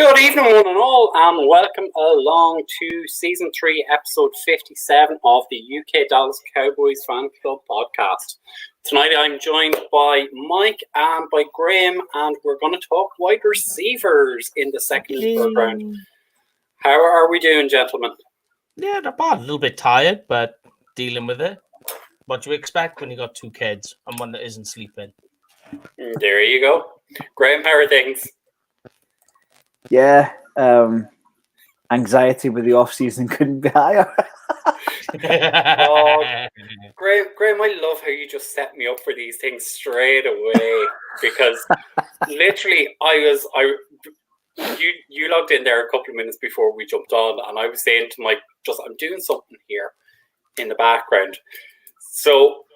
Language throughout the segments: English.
Good evening, one and all, and welcome along to Season 3, Episode 57 of the UK Dallas Cowboys Fan Club podcast. Tonight I'm joined by Mike and by Graham, and we're going to talk wide receivers in the second and third round. How are we doing, gentlemen? Yeah, not bad. A little bit tired, but dealing with it. What do you expect when you got two kids and one that isn't sleeping? There you go. Graham, how are things? Yeah, anxiety with the off season couldn't be higher. Graham, I love how you just set me up for these things straight away, because literally you logged in there a couple of minutes before we jumped on, and I was saying to Mike, I'm doing something here in the background. So,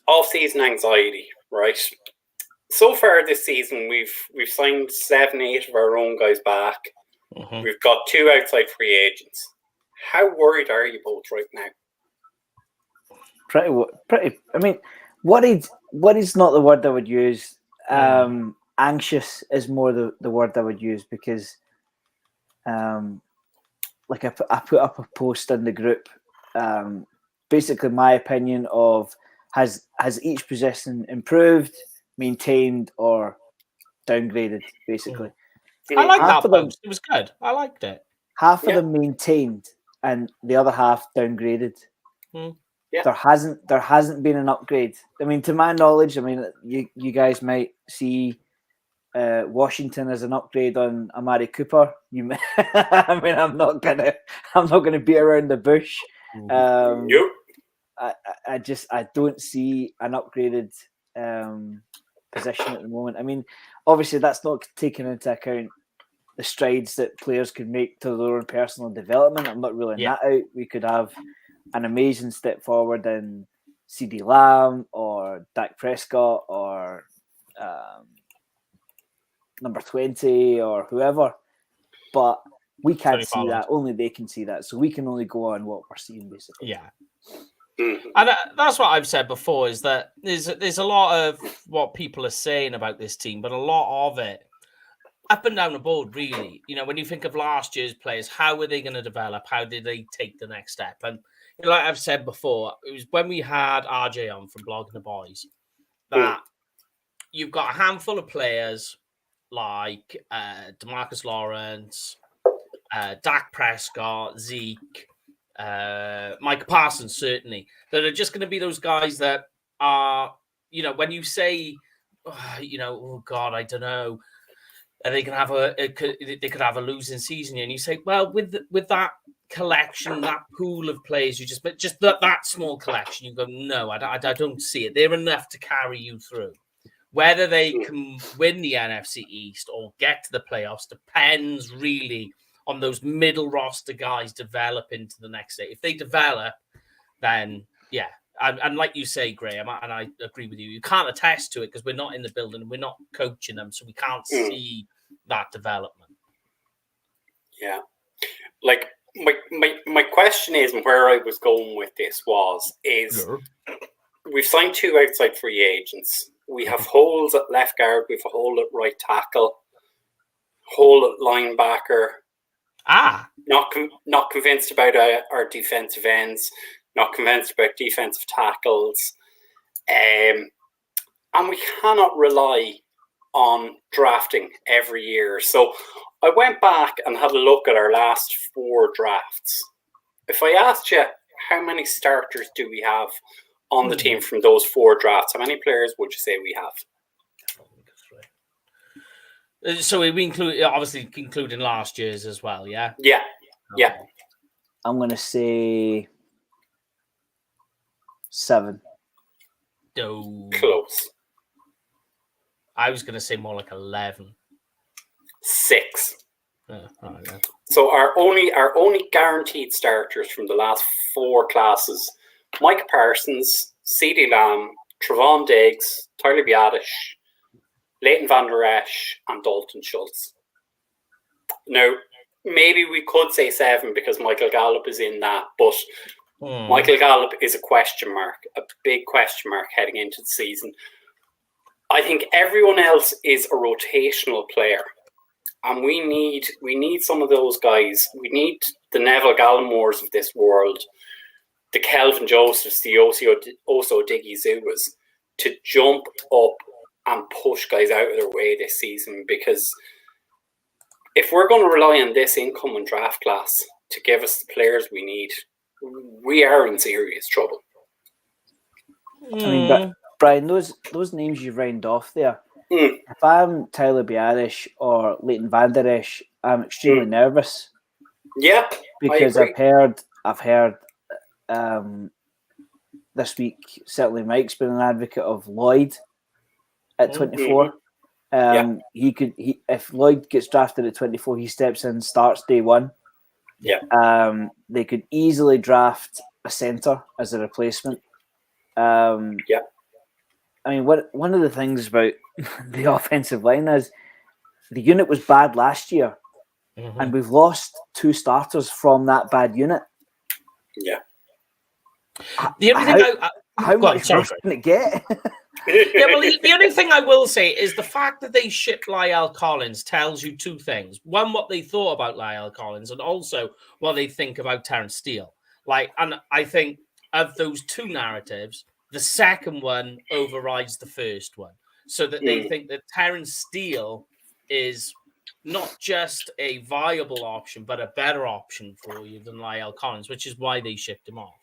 off season anxiety, right? So far this season, we've signed 7-8 of our own guys back. Mm-hmm. We've got 2 outside free agents. How worried are you both right now? Pretty. I mean, what is not the word I would use. Anxious is more the word I would use, because, like I put up a post in the group. Basically, my opinion of has each position improved, maintained, or downgraded, basically. I like that post. It was good. I liked it. Half of them maintained and the other half downgraded. Yeah. There hasn't been an upgrade. I mean, to my knowledge, you guys might see Washington as an upgrade on Amari Cooper. You may, I'm not gonna beat around the bush. Nope. I don't see an upgraded position at the moment. I mean, obviously that's not taking into account the strides that players could make to their own personal development. I'm not ruling that out. We could have an amazing step forward in CeeDee Lamb or Dak Prescott or number 20 or whoever, but we can't see that. Only they can see that, so we can only go on what we're seeing, basically. Yeah. And that's what I've said before, is that there's a lot of what people are saying about this team, but a lot of it up and down the board, really. You know, when you think of last year's players, how were they going to develop? How did they take the next step? And like I've said before, it was when we had RJ on from Blogging the Boys that you've got a handful of players like DeMarcus Lawrence, Dak Prescott, Zeke, Micah Parsons, certainly, that are just going to be those guys that are, when you say, oh God, I don't know, they can have they could have a losing season, and you say, well, with that collection, that pool of players, just that small collection, you go, no, I don't see it. They're enough to carry you through. Whether they can win the NFC East or get to the playoffs depends really on those middle roster guys develop into the next day. If they develop, then yeah. And like you say, Graham, and I agree with you, you can't attest to it because we're not in the building and we're not coaching them, so we can't see that development. Yeah. Like my question is, and where I was going with this is we've signed 2 outside free agents. We have holes at left guard, we have a hole at right tackle, hole at linebacker. Not convinced about our defensive ends, not convinced about defensive tackles. And we cannot rely on drafting every year. So I went back and had a look at our last 4 drafts. If I asked you how many starters do we have on the team from those 4 drafts, how many players would you say we have? So we include, obviously, including last year's as well, yeah? Yeah. Yeah. I'm going to say 7. Close. I was going to say more like 11. 6. Right, yeah. So our only guaranteed starters from the last 4 classes: Micah Parsons, CeeDee Lamb, Trevon Diggs, Tyler Biadasz, Leighton Van Der Esch, and Dalton Schultz. Now, maybe we could say 7 because Michael Gallup is in that, but Michael Gallup is a question mark, a big question mark heading into the season. I think everyone else is a rotational player. and we need some of those guys. We need the Neville Gallimores of this world, the Kelvin Josephs, the Oso Digizuwas, to jump up and push guys out of their way this season, because if we're going to rely on this incoming draft class to give us the players we need, we are in serious trouble. I mean, but Brian, those names you round off there, if I'm Tyler Biadasz or Leighton Van Der Esch, I'm extremely nervous. Yeah, because I've heard this week, certainly Mike's been an advocate of Lloyd at 24. If Lloyd gets drafted at 24, he steps in, starts day one. Yeah. They could easily draft a centre as a replacement. I mean, one of the things about the offensive line is the unit was bad last year, and we've lost 2 starters from that bad unit. Yeah. The only thing how much worse can it get? Yeah, well, the only thing I will say is the fact that they shipped Lyle Collins tells you 2 things. One, what they thought about Lyle Collins, and also what they think about Terence Steele. And I think of those 2 narratives, the second one overrides the first one. So that they think that Terence Steele is not just a viable option, but a better option for you than Lyle Collins, which is why they shipped him off.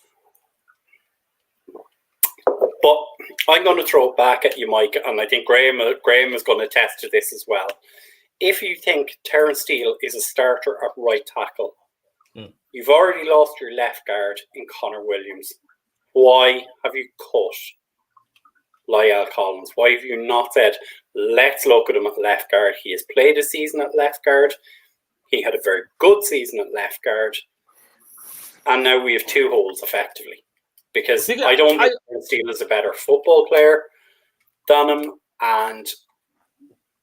But I'm going to throw it back at you, Mike, and I think Graham is going to attest to this as well. If you think Terence Steele is a starter at right tackle, you've already lost your left guard in Connor Williams. Why have you cut Lyle Collins? Why have you not said, let's look at him at left guard? He has played a season at left guard. He had a very good season at left guard. And now we have 2 holes, effectively. Because I don't think Steele is a better football player than him, and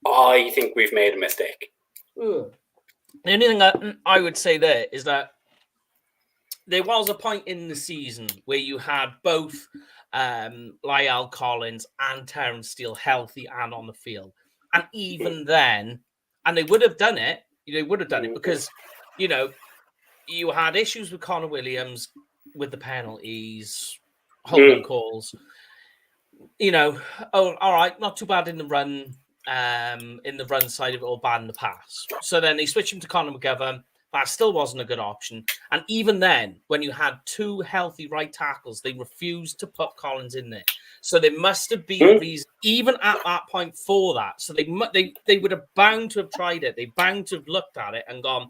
I think we've made a mistake. The only thing I would say there is that there was a point in the season where you had both Lyle Collins and Terence Steele healthy and on the field. And even then, and they would have done it, because, you had issues with Connor Williams with the penalties, holding calls. All right, not too bad in the run side of it, or bad in the pass. So then they switched him to Conor McGovern. That still wasn't a good option. And even then, when you had 2 healthy right tackles, they refused to put Collins in there. So there must have been a reason, even at that point, for that. So they would have bound to have tried it. They bound to have looked at it and gone,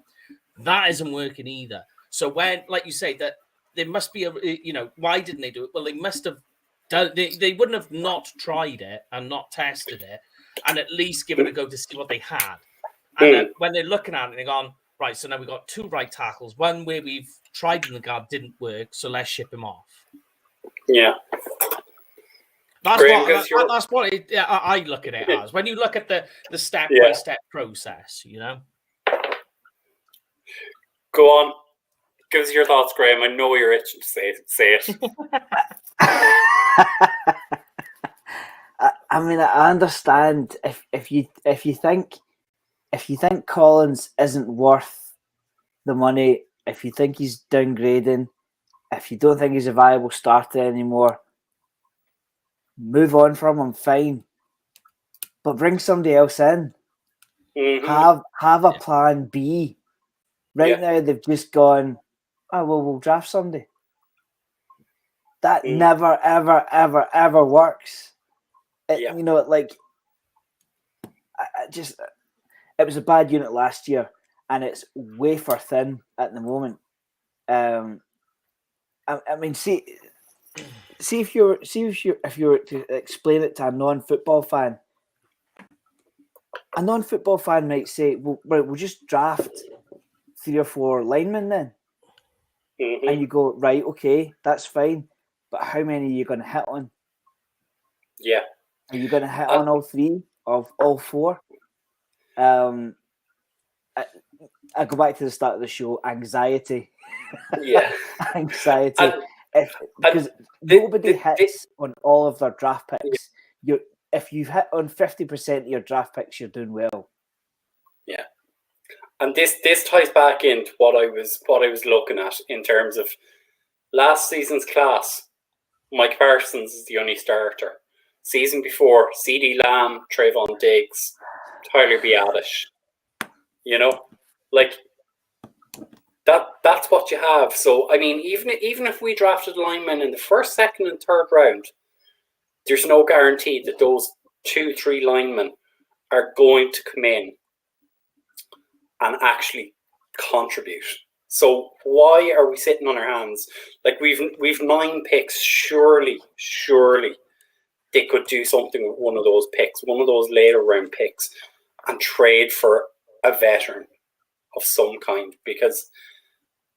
that isn't working either. So when, like you say, that there must be why didn't they do it? Well, they must have done. They wouldn't have not tried it and not tested it, and at least given it a go to see what they had. And then when they're looking at it, they're gone, right, so now we've got 2 right tackles. One where we've tried in the guard didn't work, so let's ship him off. Yeah. That's what I look at it as. When you look at the step-by-step process, Go on. Give us your thoughts, Graham. I know you're itching to say it. I mean, I understand if you think Collins isn't worth the money, if you think he's downgrading, if you don't think he's a viable starter anymore, move on from him. Fine, but bring somebody else in. Have a plan B. Right now, they've just gone, oh, well, we'll draft somebody. That never, ever, ever, ever works. It was a bad unit last year, and it's wafer thin at the moment. I mean, see if you were to explain it to a non-football fan. A non-football fan might say, "Well, we'll just draft 3 or 4 linemen then." And you go, right, okay, that's fine. But how many are you going to hit on? Yeah. Are you going to hit on all 3 of all 4? I go back to the start of the show, anxiety. Yeah. Anxiety. Because nobody hits on all of their draft picks. If you hit on 50% of your draft picks, you're doing well. Yeah. And this ties back into what I was looking at in terms of last season's class. Mike Parsons is the only starter. Season before, CeeDee Lamb, Trayvon Diggs, Tyler Biadasz. You know, like that's what you have. So I mean, even if we drafted linemen in the first, second, and third round, there's no guarantee that those 2-3 linemen are going to come in and actually contribute. So why are we sitting on our hands? Like we've 9 picks. Surely they could do something with one of those picks, one of those later round picks, and trade for a veteran of some kind, because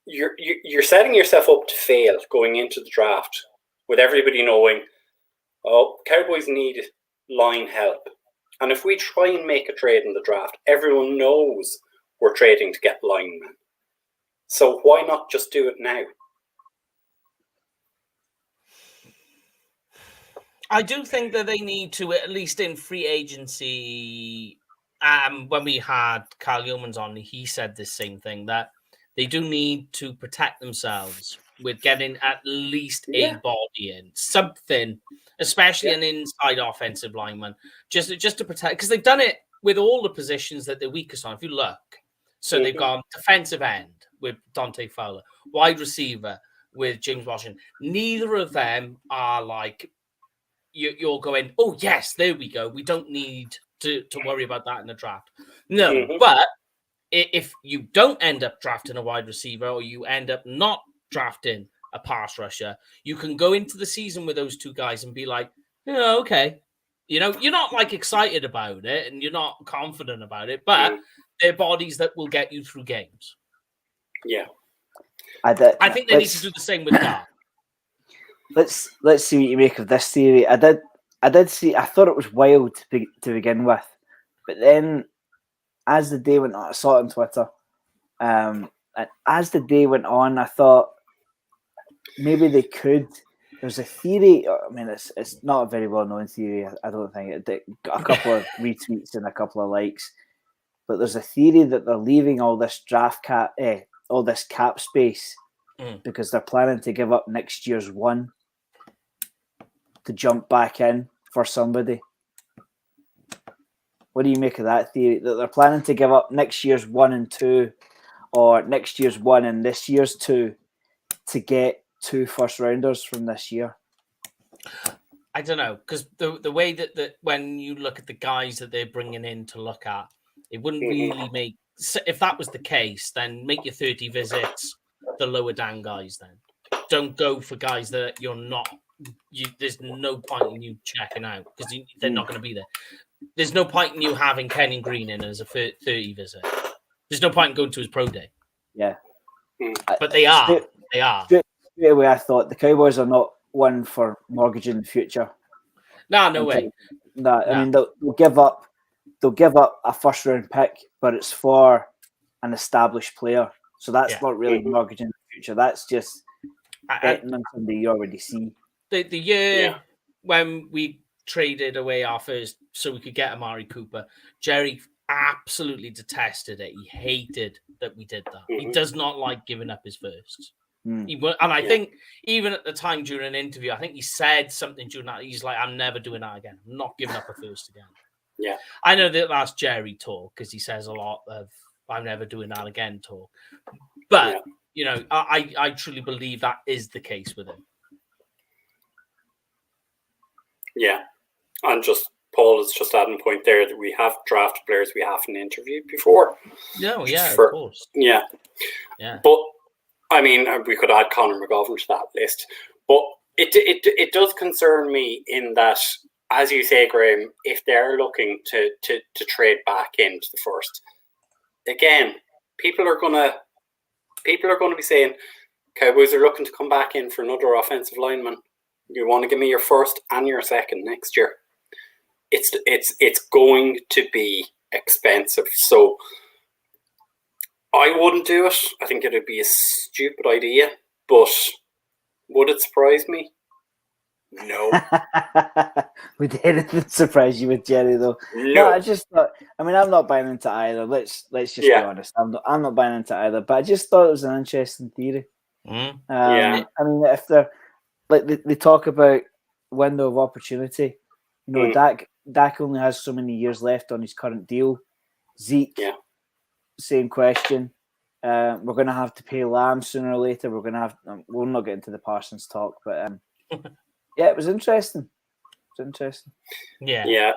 you're setting yourself up to fail going into the draft with everybody knowing, oh, Cowboys need line help. And if we try and make a trade in the draft, everyone knows we're trading to get linemen. So why not just do it now? I do think that they need to, at least in free agency, when we had Carl Yeomans on, he said the same thing, that they do need to protect themselves with getting at least a body in, something, especially an inside offensive lineman, just to protect, because they've done it with all the positions that they're weakest on. If you look, so they've gone defensive end with Dante Fowler, wide receiver with James Washington. Neither of them are like, you're going, oh, yes, there we go. We don't need to worry about that in the draft. No, but if you don't end up drafting a wide receiver, or you end up not drafting a pass rusher, you can go into the season with those 2 guys and be like, oh, okay. You know, you're not like excited about it and you're not confident about it, but they're bodies that will get you through games. Yeah. I think they need to do the same with that. Let's see what you make of this theory. I thought it was wild to begin with, but then as the day went on, I saw it on Twitter, and as the day went on, I thought maybe they could. There's a theory. I mean, it's not a very well known theory. I don't think it got a couple of retweets and a couple of likes, but there's a theory that they're leaving all this all this cap space because they're planning to give up next year's 1 to jump back in for somebody. What do you make of that theory? That they're planning to give up next year's 1 and 2, or next year's 1 and this year's 2, to get 2 first rounders from this year? I don't know, because the way that when you look at the guys that they're bringing in to look at, it wouldn't really make. If that was the case, then make your 30 visits the lower down guys. Then don't go for guys that you're not. There's no point in you checking out because they're not going to be there. There's no point in you having Kenyon Green in as a 30 visit. There's no point in going to his pro day. Yeah. But they are. They are. Straight away, I thought the Cowboys are not one for mortgaging the future. No way. I mean, they'll give up a first round pick, but it's for an established player. So that's not really mortgaging the future. That's just betting on somebody you already see. The year when we traded away our first so we could get Amari Cooper, Jerry absolutely detested it. He hated that we did that. He does not like giving up his firsts. I think even at the time during an interview, I think he said something during that. He's like, I'm never doing that again. I'm not giving up a first again. Yeah. I know that that's Jerry talk because he says a lot of I'm never doing that again talk. But, you know, I truly believe that is the case with him. Yeah. And Paul is just adding a point there that we have drafted players we haven't interviewed before. No, of course. Yeah. But, I mean, we could add Conor McGovern to that list. But it does concern me in that, as you say, Graham, if they're looking to trade back into the first, again, people are going to be saying, Cowboys are looking to come back in for another offensive lineman. You want to give me your first and your second next year? It's going to be expensive. So I wouldn't do it. I think it would be a stupid idea. But would it surprise me? No. Would anything surprise you with Jerry though? No. I just thought. I mean, I'm not buying into either. Let's just be honest. I'm not buying into either. But I just thought it was an interesting theory. Mm. Yeah. I mean, if they're like they talk about window of opportunity, you know, Dak only has so many years left on his current deal. Zeke, same question. We're going to have to pay Lamb sooner or later. We're going to have. We'll not get into the Parsons talk, but yeah, it was interesting. Yeah. Yeah.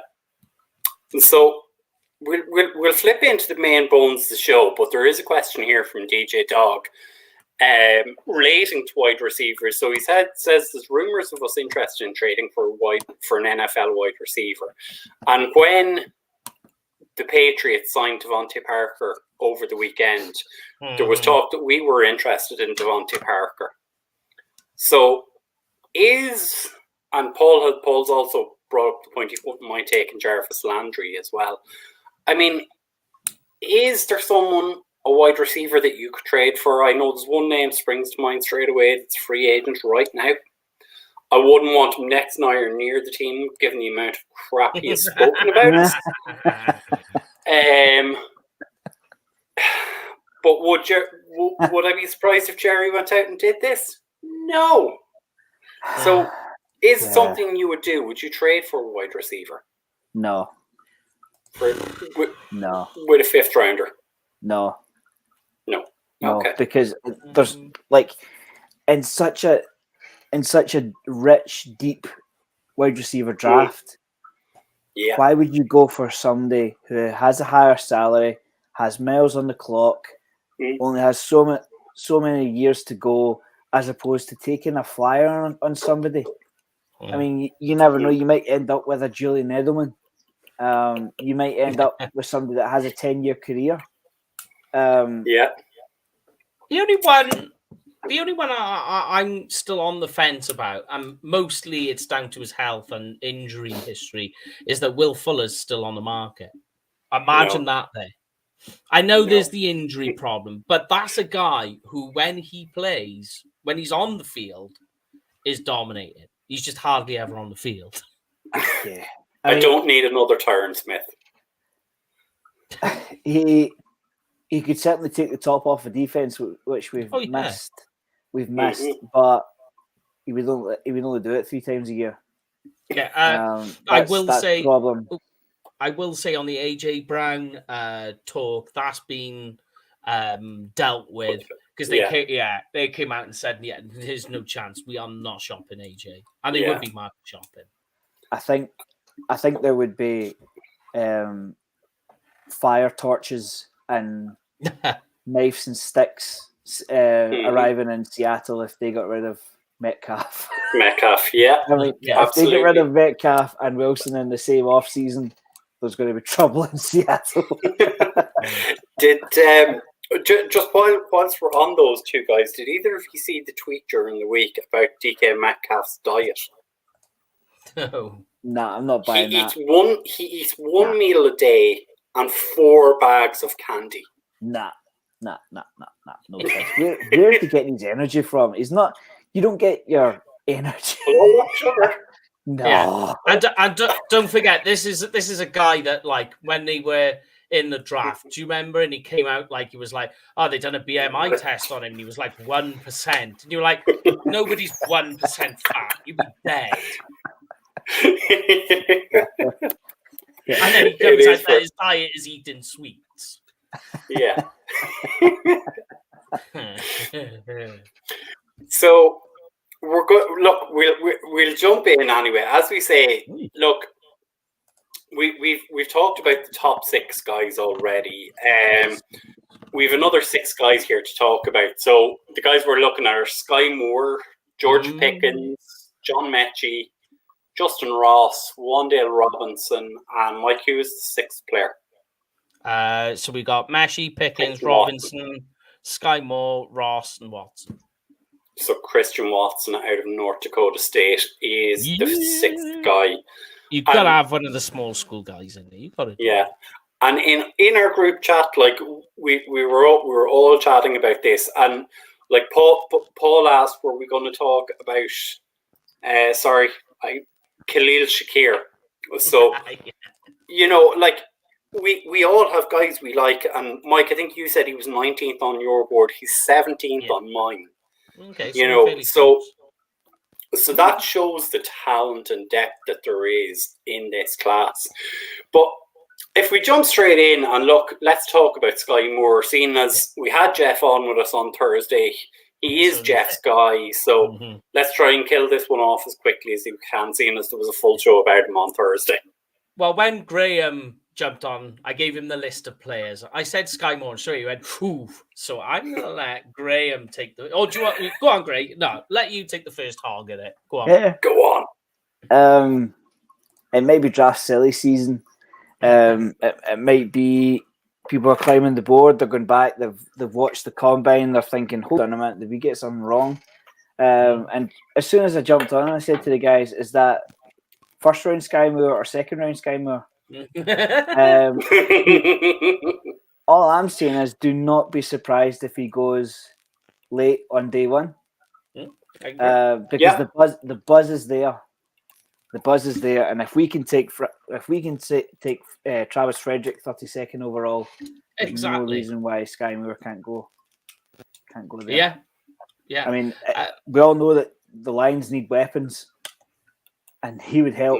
So we'll flip into the main bones of the show, but there is a question here from DJ Dog relating to wide receivers. So he says there's rumors of us interested in trading for an NFL wide receiver, and when the Patriots signed Devontae Parker over the weekend, there was talk that we were interested in Devontae Parker. So and Paul's also brought up the point he wouldn't mind taking Jarvis Landry as well. I mean, is there a wide receiver that you could trade for? I know there's one name springs to mind straight away that's free agent right now. I wouldn't want him next or near the team, given the amount of crap he has spoken about it. But would I be surprised if Jerry went out and did this? No. So, is it something you would do? Would you trade for a wide receiver? No. No. With a fifth rounder? No. Okay. Because there's like in such a rich, deep wide receiver draft. Yeah. Why would you go for somebody who has a higher salary, has miles on the clock, only has so many years to go, as opposed to taking a flyer on somebody? I mean, you never know. You might end up with a Julian Edelman. You might end up with somebody that has a 10-year career. The only one I'm still on the fence about, and mostly it's down to his health and injury history, is that Will Fuller's still on the market. Imagine that there. I know there's the injury problem, but that's a guy who, when he plays, when he's on the field, is dominating. He's just hardly ever on the field. Yeah. I don't need another Tyron Smith. He could certainly take the top off the defense, which we've missed. We've missed, but he would only do it 3 times a year. Yeah, I will say. Problem. I will say on the AJ Brown talk, that's been dealt with because they came out and said, there's no chance we are not shopping AJ, and they would be market shopping. I think there would be fire torches and knives and sticks arriving in Seattle if they got rid of Metcalf. Yeah. I mean, if they get rid of Metcalf and Wilson in the same off season, there's going to be trouble in Seattle. Just whilst we're on those two guys, did either of you see the tweet during the week about DK Metcalf's diet? No. No, I'm not buying that. He eats one meal a day and 4 bags of candy. Nah. No. Where is he getting his energy from? He's not. You don't get your energy. Sugar. No. Yeah. And don't forget, this is a guy that, like, when they were in the draft, do you remember? And he came out like he was like, oh, they done a BMI test on him, and he was like 1%, and you're like, nobody's 1% fat. You'd be dead. And then he comes out that his diet is eating sweets. Yeah. So we're good. Look, we'll jump in anyway. As we say, look, we've talked about the top 6 guys already. We've another 6 guys here to talk about. So the guys we're looking at are Sky Moore, George Pickens, John Mechie, Justin Ross, Wan'Dale Robinson, and Mike Hughes, the 6th player. So we got Mechie, Pickens, Robinson, Sky Moore, Ross, and Watson. So Christian Watson out of North Dakota State is the 6th guy. You've got to have one of the small school guys in there. You've got to. Yeah, and in our group chat, like we were all chatting about this, and like Paul asked, were we going to talk about? Sorry, Khalil Shakir. So, like we all have guys we like. And Mike, I think you said he was 19th on your board. He's 17th on mine. Okay, So that shows the talent and depth that there is in this class. But if we jump straight in and look, let's talk about Sky Moore, seeing as we had Jeff on with us on Thursday. He is Jeff's guy, so let's try and kill this one off as quickly as we can, seeing as there was a full show about him on Thursday. Well, when Graham jumped on, I gave him the list of players. I said Sky Moore, and so he went, "Ooh." So I'm going to let Graham take the... Oh, do you want... Go on, Graham. No, let you take the first hog at it. Go on. Yeah. Go on. It may be draft silly season. It might be people are climbing the board. They're going back. They've watched the combine. They're thinking, hold on a minute, did we get something wrong? And as soon as I jumped on, I said to the guys, is that first round Sky Moore or second round Sky Moore? All I'm saying is do not be surprised if he goes late on day one. Because the buzz is there. The buzz is there, and if we can take Travis Frederick 32nd overall, there's no reason why Sky Moore can't go there. Yeah. I mean, we all know that the Lions need weapons, and he would help.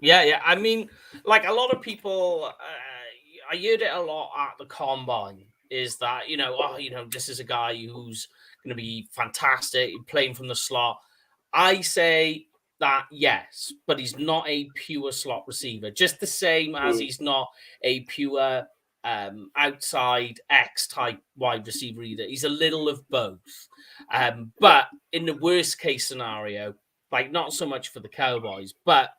Yeah. I mean, like a lot of people, I heard it a lot at the combine. Is that this is a guy who's going to be fantastic, playing from the slot. I say that yes, but he's not a pure slot receiver. Just the same as he's not a pure outside X type wide receiver either. He's a little of both. But in the worst case scenario, like not so much for the Cowboys, but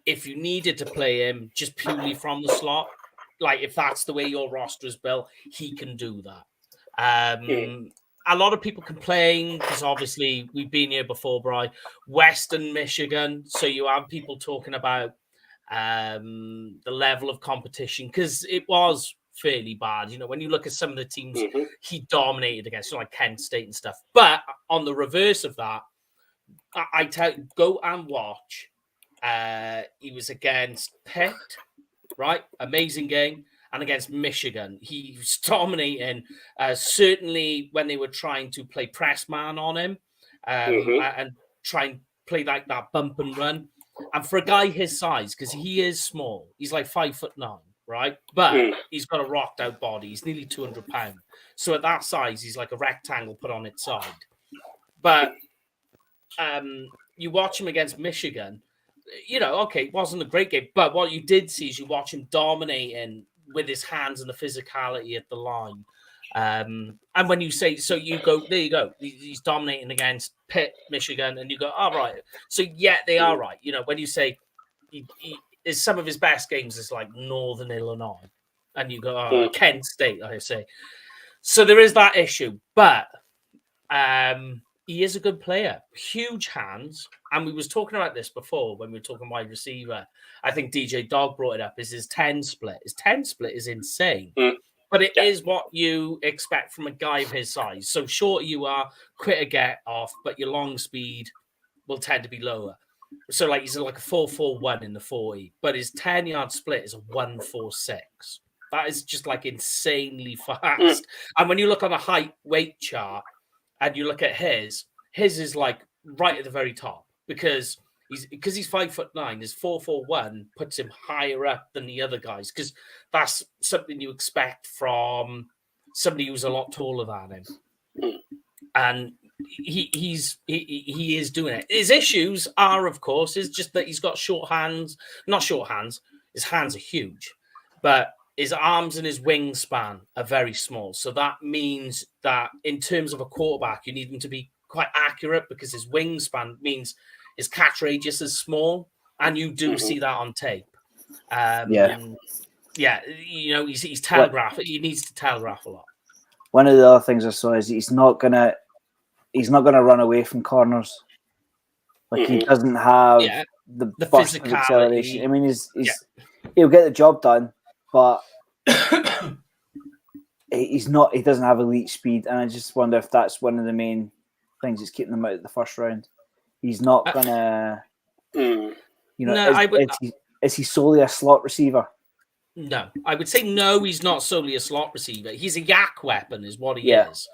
if you needed to play him just purely from the slot, like if that's the way your roster is built, he can do that. A lot of people complain because obviously we've been here before, Bri. Western Michigan. So you have people talking about the level of competition because it was fairly bad. When you look at some of the teams he dominated against, like Kent State and stuff. But on the reverse of that, I tell you, go and watch. He was against Pitt, right? Amazing game. And against Michigan, he was dominating. Certainly when they were trying to play press man on him and try and play like that bump and run. And for a guy his size, because he is small, he's like 5'9", right? But he's got a rocked out body. He's nearly 200 pounds. So at that size, he's like a rectangle put on its side. But you watch him against Michigan, it wasn't a great game. But what you did see is you watch him dominating with his hands and the physicality at the line. And when you say, so you go, there you go. He's dominating against Pitt, Michigan, and you go, all right. So, yeah, they are right. When you say is some of his best games is like Northern Illinois, and you go, Kent State, I say. So there is that issue. But he is a good player. Huge hands. And we was talking about this before when we were talking wide receiver. I think DJ Dog brought it up, is his 10 split. His 10 split is insane. But it is what you expect from a guy of his size. So shorter you are, quicker get off, but your long speed will tend to be lower. So like he's like a 4.41 in the 40, but his 10-yard split is a 1.46. That is just like insanely fast. And when you look on a height weight chart and you look at his is like right at the very top because he's 5'9", his 4.41 puts him higher up than the other guys because that's something you expect from somebody who's a lot taller than him. And he is doing it. His issues are, of course, is just that he's got not short hands. His hands are huge, but his arms and his wingspan are very small. So that means that in terms of a quarterback, you need him to be quite accurate because his wingspan means his catch radius is small, and you do see that on tape. He's telegraph. He needs to telegraph a lot. One of the other things I saw is he's not gonna run away from corners. Like he doesn't have the burst of acceleration. I mean, he'll get the job done, but he doesn't have elite speed, and I just wonder if that's one of the main things that's keeping them out of the first round. He's not gonna, No, is he solely a slot receiver? No, I would say no. He's not solely a slot receiver. He's a yak weapon, is what he Yeah. is.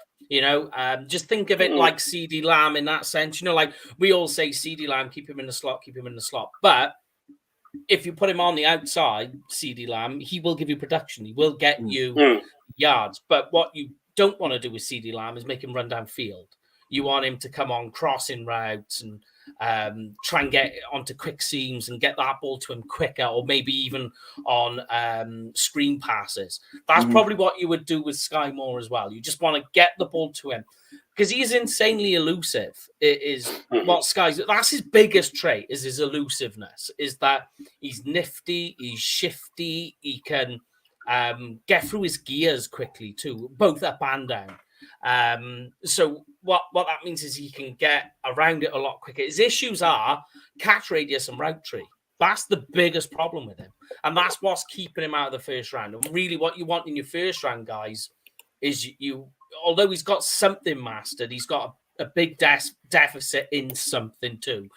Just think of it like CD Lamb in that sense. Like we all say, CD Lamb, keep him in the slot, keep him in the slot. But if you put him on the outside, CD Lamb, he will give you production. He will get you yards. But what you don't want to do with CD Lamb is make him run downfield. You want him to come on crossing routes and try and get onto quick seams and get that ball to him quicker, or maybe even on screen passes. That's probably what you would do with Sky Moore as well. You just want to get the ball to him because he's insanely elusive. It is what that's his biggest trait, is his elusiveness, is that he's nifty, he's shifty, he can get through his gears quickly too, both up and down. So what that means is he can get around it a lot quicker. His issues are catch radius and route tree. That's the biggest problem with him. And that's what's keeping him out of the first round. And really what you want in your first round, guys, is you although he's got something mastered, he's got a big deficit in something too.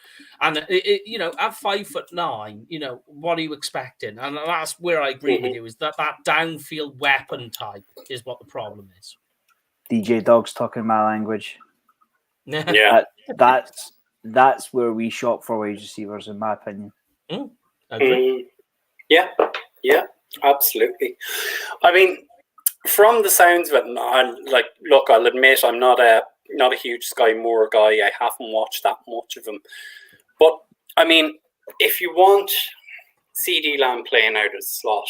And, at 5'9", what are you expecting? And that's where I agree with you, is that downfield weapon type is what the problem is. DJ Dog's talking my language. Yeah. That's where we shop for wide receivers, in my opinion. Yeah, absolutely. I mean, from the sounds of it, I'll admit I'm not a huge Sky Moore guy. I haven't watched that much of him. But, I mean, if you want CD Lamb playing out of the slot,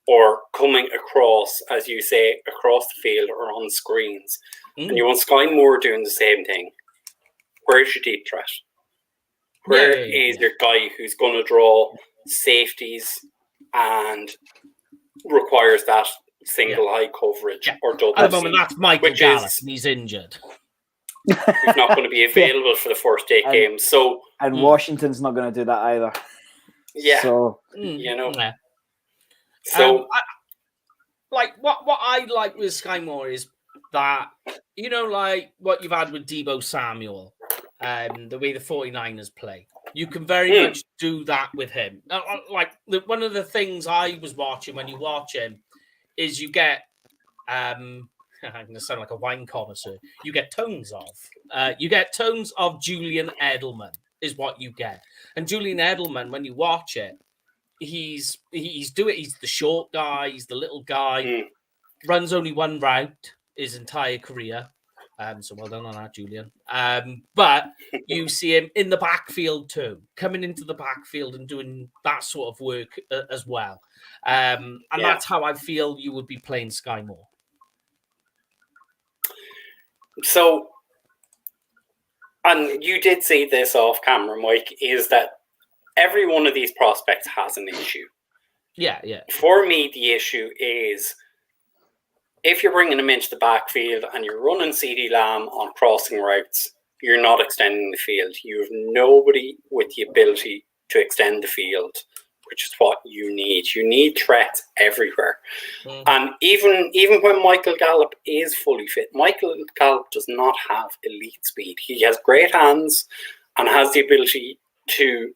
or coming across, as you say, across the field or on screens, and you want Sky Moore doing the same thing, where's your deep threat? Where is your guy who's going to draw safeties and requires that single high coverage or double? At the moment, that's Michael Gallup, and he's injured. He's not going to be available for the first 8 games. So, and Washington's not going to do that either. Yeah. So, Yeah. So, what I like with Sky Moore is that, like what you've had with Deebo Samuel, the way the 49ers play. You can very much do that with him. One of the things I was watching when you watch him is you get, I'm going to sound like a wine connoisseur, you get tones of Julian Edelman is what you get. And Julian Edelman, when you watch it, he's the short guy, he's the little guy, runs only one route his entire career. So well done on that, Julian. But you see him in the backfield too, coming into the backfield and doing that sort of work as well. That's how I feel you would be playing Sky Moore. So, and you did say this off camera, Mike, is that every one of these prospects has an issue. Yeah. For me, the issue is if you're bringing them into the backfield and you're running CD Lamb on crossing routes, you're not extending the field. You have nobody with the ability to extend the field, which is what you need. You need threats everywhere. And even when Michael Gallup is fully fit, Michael Gallup does not have elite speed. He has great hands and has the ability to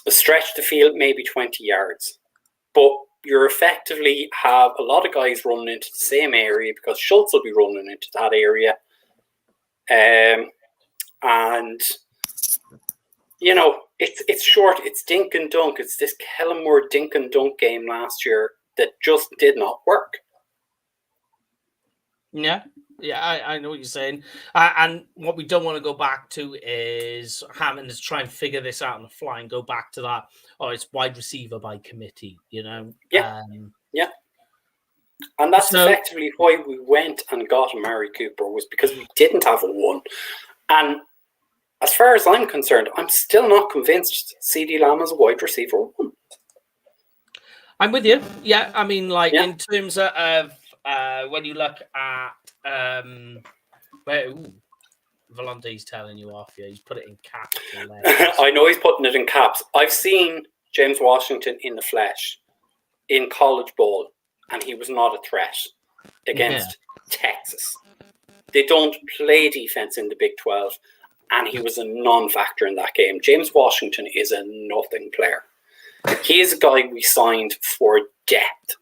stretch the field maybe 20 yards. But you effectively have a lot of guys running into the same area because Schultz will be running into that area. And, it's short. It's dink and dunk. It's this Kellen Moore dink and dunk game last year that just did not work. Yeah, I know what you're saying. And what we don't want to go back to is having to try and figure this out on the fly and go back to that. Oh, it's wide receiver by committee, Yeah. And that's effectively why we went and got Amari Cooper, was because we didn't have a one. And as far as I'm concerned, I'm still not convinced CD Lamb is a wide receiver one. I'm with you. Yeah, I mean, in terms of when you look at Volante's telling you off. Yeah, he's put it in caps. I know he's putting it in caps. I've seen James Washington in the flesh in college ball, and he was not a threat against Texas. They don't play defense in the Big 12, and he was a non-factor in that game. James Washington is a nothing player. He is a guy we signed for depth.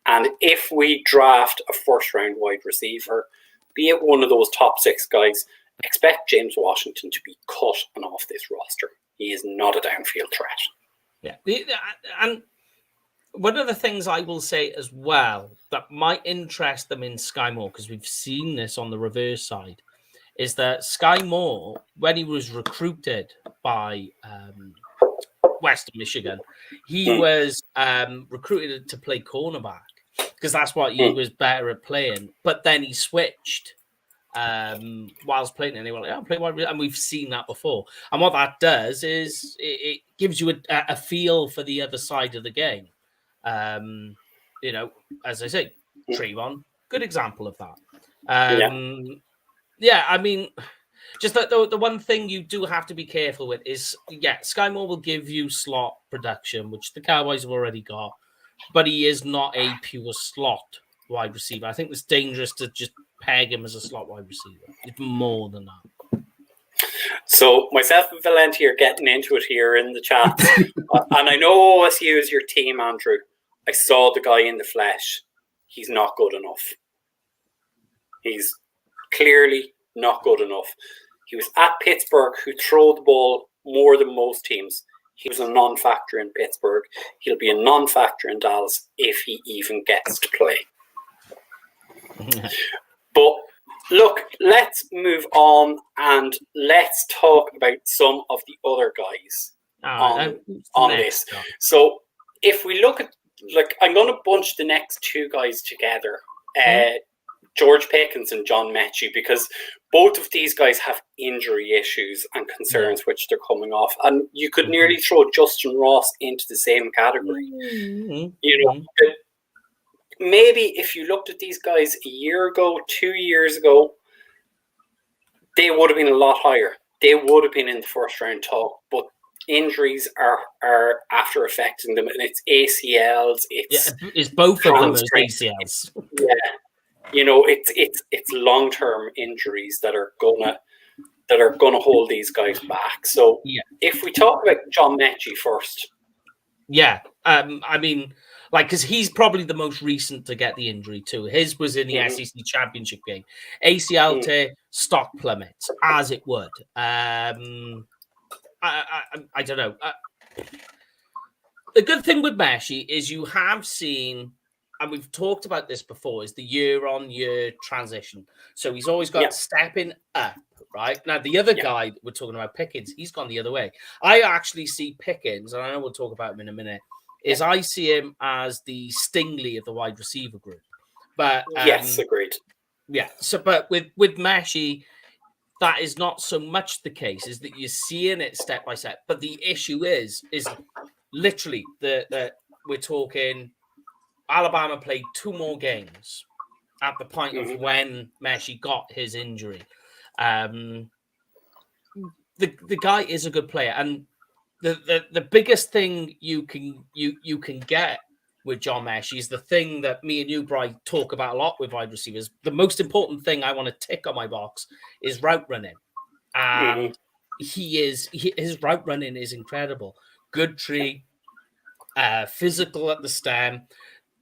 And if we draft a first-round wide receiver, be it one of those top 6 guys, expect James Washington to be cut and off this roster. He is not a downfield threat. Yeah. And one of the things I will say as well that might interest them in Sky Moore, because we've seen this on the reverse side, is that Sky Moore, when he was recruited by Western Michigan, he was recruited to play cornerback because that's what he was better at playing. But then he switched whilst playing, and they were like, "Oh, play wide," and we've seen that before. And what that does is it gives you a feel for the other side of the game. You know, as I say, Trayvon, good example of that. Yeah, I mean, just that the one thing you do have to be careful with is, Sky Moore will give you slot production, which the Cowboys have already got, but he is not a pure slot wide receiver. I think it's dangerous to just peg him as a slot wide receiver. It's more than that. So myself and Valenti are getting into it here in the chat. And I know OSU is your team, Andrew. I saw the guy in the flesh. He's not good enough. He's clearly not good enough. He was at Pittsburgh, who throw the ball more than most teams. He was a non-factor in Pittsburgh. He'll be a non-factor in Dallas if he even gets to play. But look, let's move on and let's talk about some of the other guys on this. So if we look at, I'm going to bunch the next 2 guys together, George Pickens and John Mechie, because both of these guys have injury issues and concerns which they're coming off. And you could nearly throw Justin Ross into the same category. You know, maybe if you looked at these guys a year ago, 2 years ago, they would have been a lot higher. They would have been in the first round talk, but injuries are after affecting them, and it's ACLs. It's both of them as ACLs. Yeah, you know, it's long-term injuries that are gonna hold these guys back. So if we talk about John Mechie first, I mean, because he's probably the most recent to get the injury too. His was in the SEC championship game. ACL tear, stock plummets, as it would. I don't know. The good thing with Mechie is you have seen, and we've talked about this before, is the year-on-year transition. So he's always got stepping up, right? Now, the other guy we're talking about, Pickens, he's gone the other way. I actually see Pickens, and I know we'll talk about him in a minute, is I see him as the Stingley of the wide receiver group. But yes, agreed. Yeah. So, but with Mechie, that is not so much the case. Is that you're seeing it step by step. But the issue is literally that we're talking. Alabama played 2 more games at the point of when Mechie got his injury. The guy is a good player, and the biggest thing you can get with John Mechie is the thing that me and you, Bri, talk about a lot with wide receivers. The most important thing I want to tick on my box is route running, and his route running is incredible. Good tree, physical at the stem,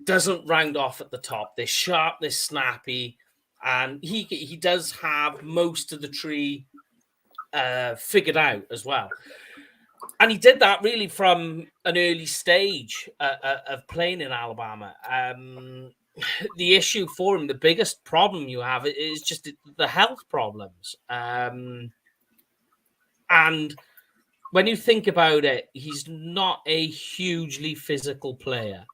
doesn't round off at the top. They're sharp, they're snappy, and he does have most of the tree figured out as well. And he did that really from an early stage of playing in Alabama. The issue for him, the biggest problem you have is just the health problems. And when you think about it, he's not a hugely physical player.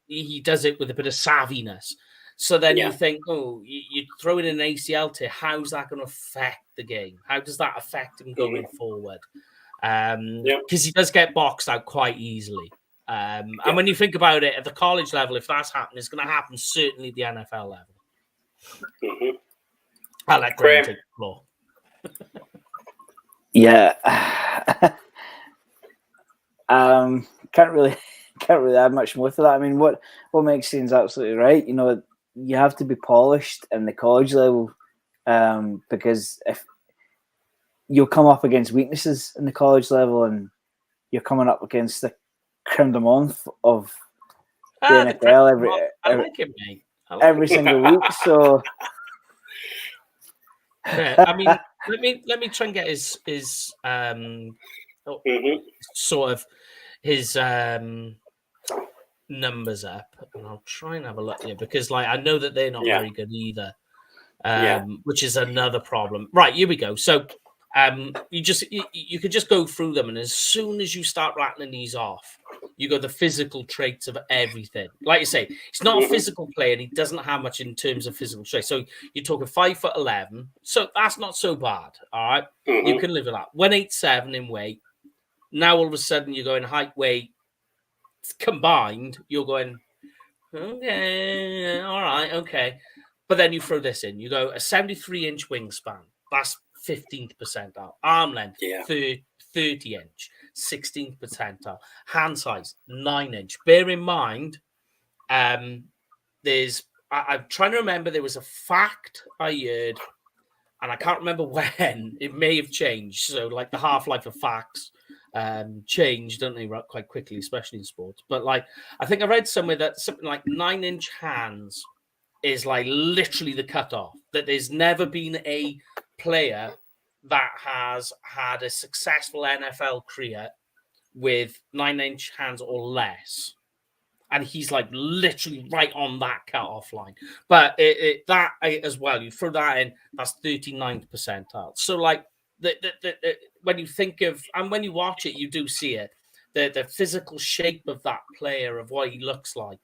He does it with a bit of savviness. So then you think, you're throwing in an ACL tear. How's that going to affect the game? How does that affect him going forward? Because he does get boxed out quite easily. And when you think about it, at the college level, if that's happening, it's going to happen certainly at the NFL level. I'll let Graham take the floor. Can't really add much more to that. I mean, what makes seems absolutely right. You know, you have to be polished in the college level, because if you'll come up against weaknesses in the college level, and you're coming up against the creme de month of the NFL every single week. So, yeah, I mean, let me try and get his sort of his numbers up, and I'll try and have a look here, because like I know that they're not very good either, which is another problem. Right, here we go. So you could just go through them, and as soon as you start rattling these off, you go the physical traits of everything. Like you say, he's not a physical player, and he doesn't have much in terms of physical traits. So you're talking 5'11", so that's not so bad. All right, you can live with that. 187 in weight. Now all of a sudden you're going height, weight combined. You're going, okay, all right, okay. But then you throw this in. You go a 73-inch wingspan. That's 15th percentile. Arm length, 30-inch, 16th percentile. Hand size, 9-inch. Bear in mind, I'm trying to remember, there was a fact I heard, and I can't remember when. It may have changed. So like the half-life of facts change, don't they, quite quickly, especially in sports. But like, I think I read somewhere that something like 9-inch hands is like literally the cutoff. That there's never been a player that has had a successful NFL career with 9-inch hands or less, and he's like literally right on that cutoff line. But that as well, you throw that in, that's 39th percentile. So like when you think of, and when you watch it, you do see it, the physical shape of that player, of what he looks like.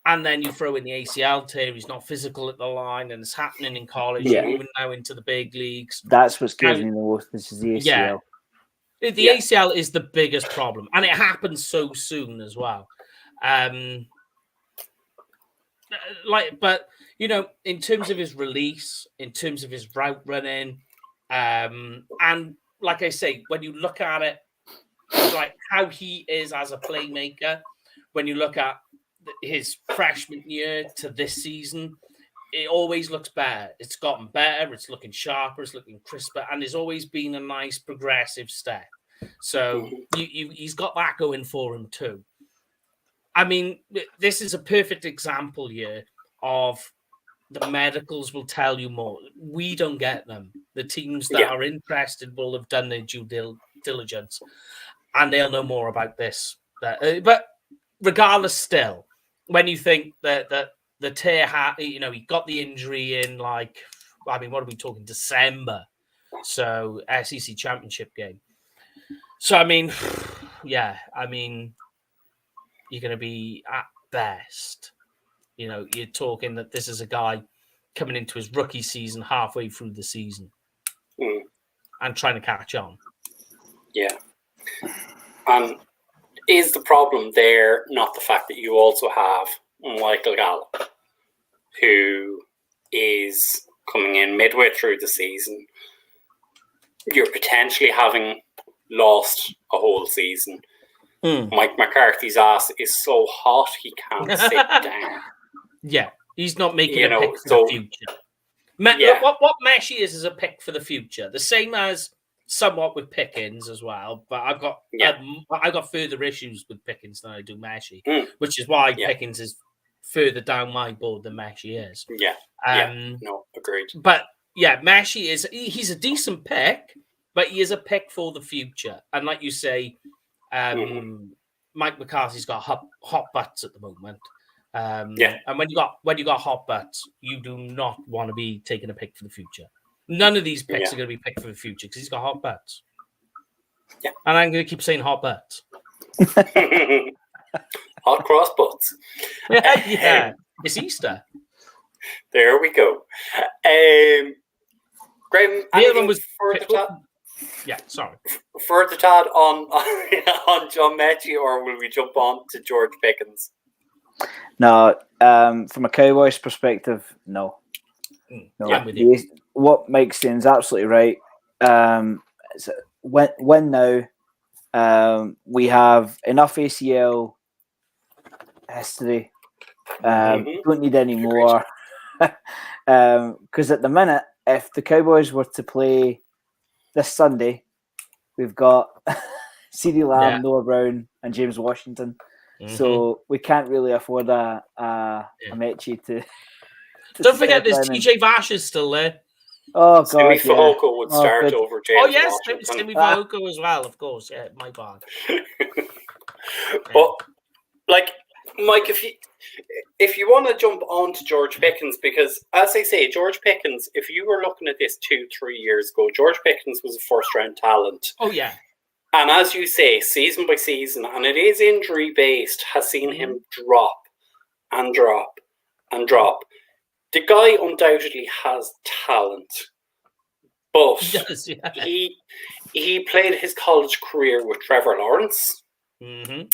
And then you throw in the ACL tear, he's not physical at the line, and it's happening in college, moving now into the big leagues. That's what scares me the most. This is the ACL. Yeah. The ACL is the biggest problem, and it happens so soon as well. But you know, in terms of his release, in terms of his route running, and like I say, when you look at it, like how he is as a playmaker, when you look at his freshman year to this season, it always looks better. It's gotten better. It's looking sharper. It's looking crisper, and there's always been a nice progressive step. So he's got that going for him too. I mean, this is a perfect example here of the medicals will tell you more. We don't get them. The teams that are interested will have done their due diligence, and they'll know more about this. But regardless, still, when you think that the tear he got the injury in, like, I mean, what are we talking, December? So SEC championship game. So I mean, I mean, you're going to be at best, you're talking that this is a guy coming into his rookie season halfway through the season and trying to catch on. Yeah. Is the problem there not the fact that you also have Michael Gallup, who is coming in midway through the season? You're potentially having lost a whole season. Mike McCarthy's ass is so hot he can't sit down. Yeah, he's not making a pick for the future. What Meshy is a pick for the future. The same as somewhat with Pickens as well, but I've got further issues with Pickens than I do Meshy, which is why Pickens is further down my board than Meshy is. No, agreed. But Meshy he's a decent pick, but he is a pick for the future. And like you say, Mike McCarthy's got hot butts at the moment. And when you got hot butts, you do not want to be taking a pick for the future. None of these picks are going to be picked for the future because he's got hot butts. Yeah, and I'm going to keep saying hot butts. Hot cross butts. It's Easter. There we go. Graham, the other one was further Todd on John Mechie, or will we jump on to George Pickens? No, from a Cowboys perspective, no. I'm with you. What Mike's saying is absolutely right. When now we have enough ACL history Don't need any more. Because at the minute, if the Cowboys were to play this Sunday, we've got CeeDee Lamb, Noah Brown, and James Washington. So we can't really afford a Mechie to Don't forget, there's TJ Vash is still there. Oh, God, Simi Fehoko would start over James Washington. Simi Fehoko as well, of course. Yeah, my bad. But, like, Mike, if you want to jump on to George Pickens, because, as I say, George Pickens, if you were looking at this 2-3 years ago, George Pickens was a first-round talent. Oh, yeah. And as you say, season by season, and it is injury-based, has seen him drop and drop and drop. The guy undoubtedly has talent, but he played his college career with Trevor Lawrence in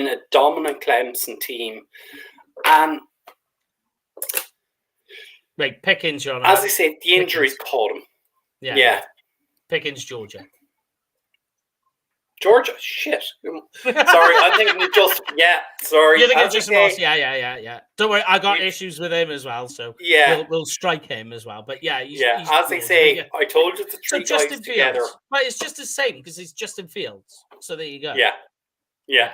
a dominant Clemson team. And like Pickens, John. As I said, the injuries caught him. Yeah. Pickens, Georgia. Georgia? Shit. Sorry, I'm thinking just, sorry. You're thinking just lost. Yeah. Don't worry, I got issues with him as well, so we'll strike him as well. But he's as they say, I told you the three guys Justin together. Fields. But it's just the same because he's Justin Fields. So there you go. Yeah.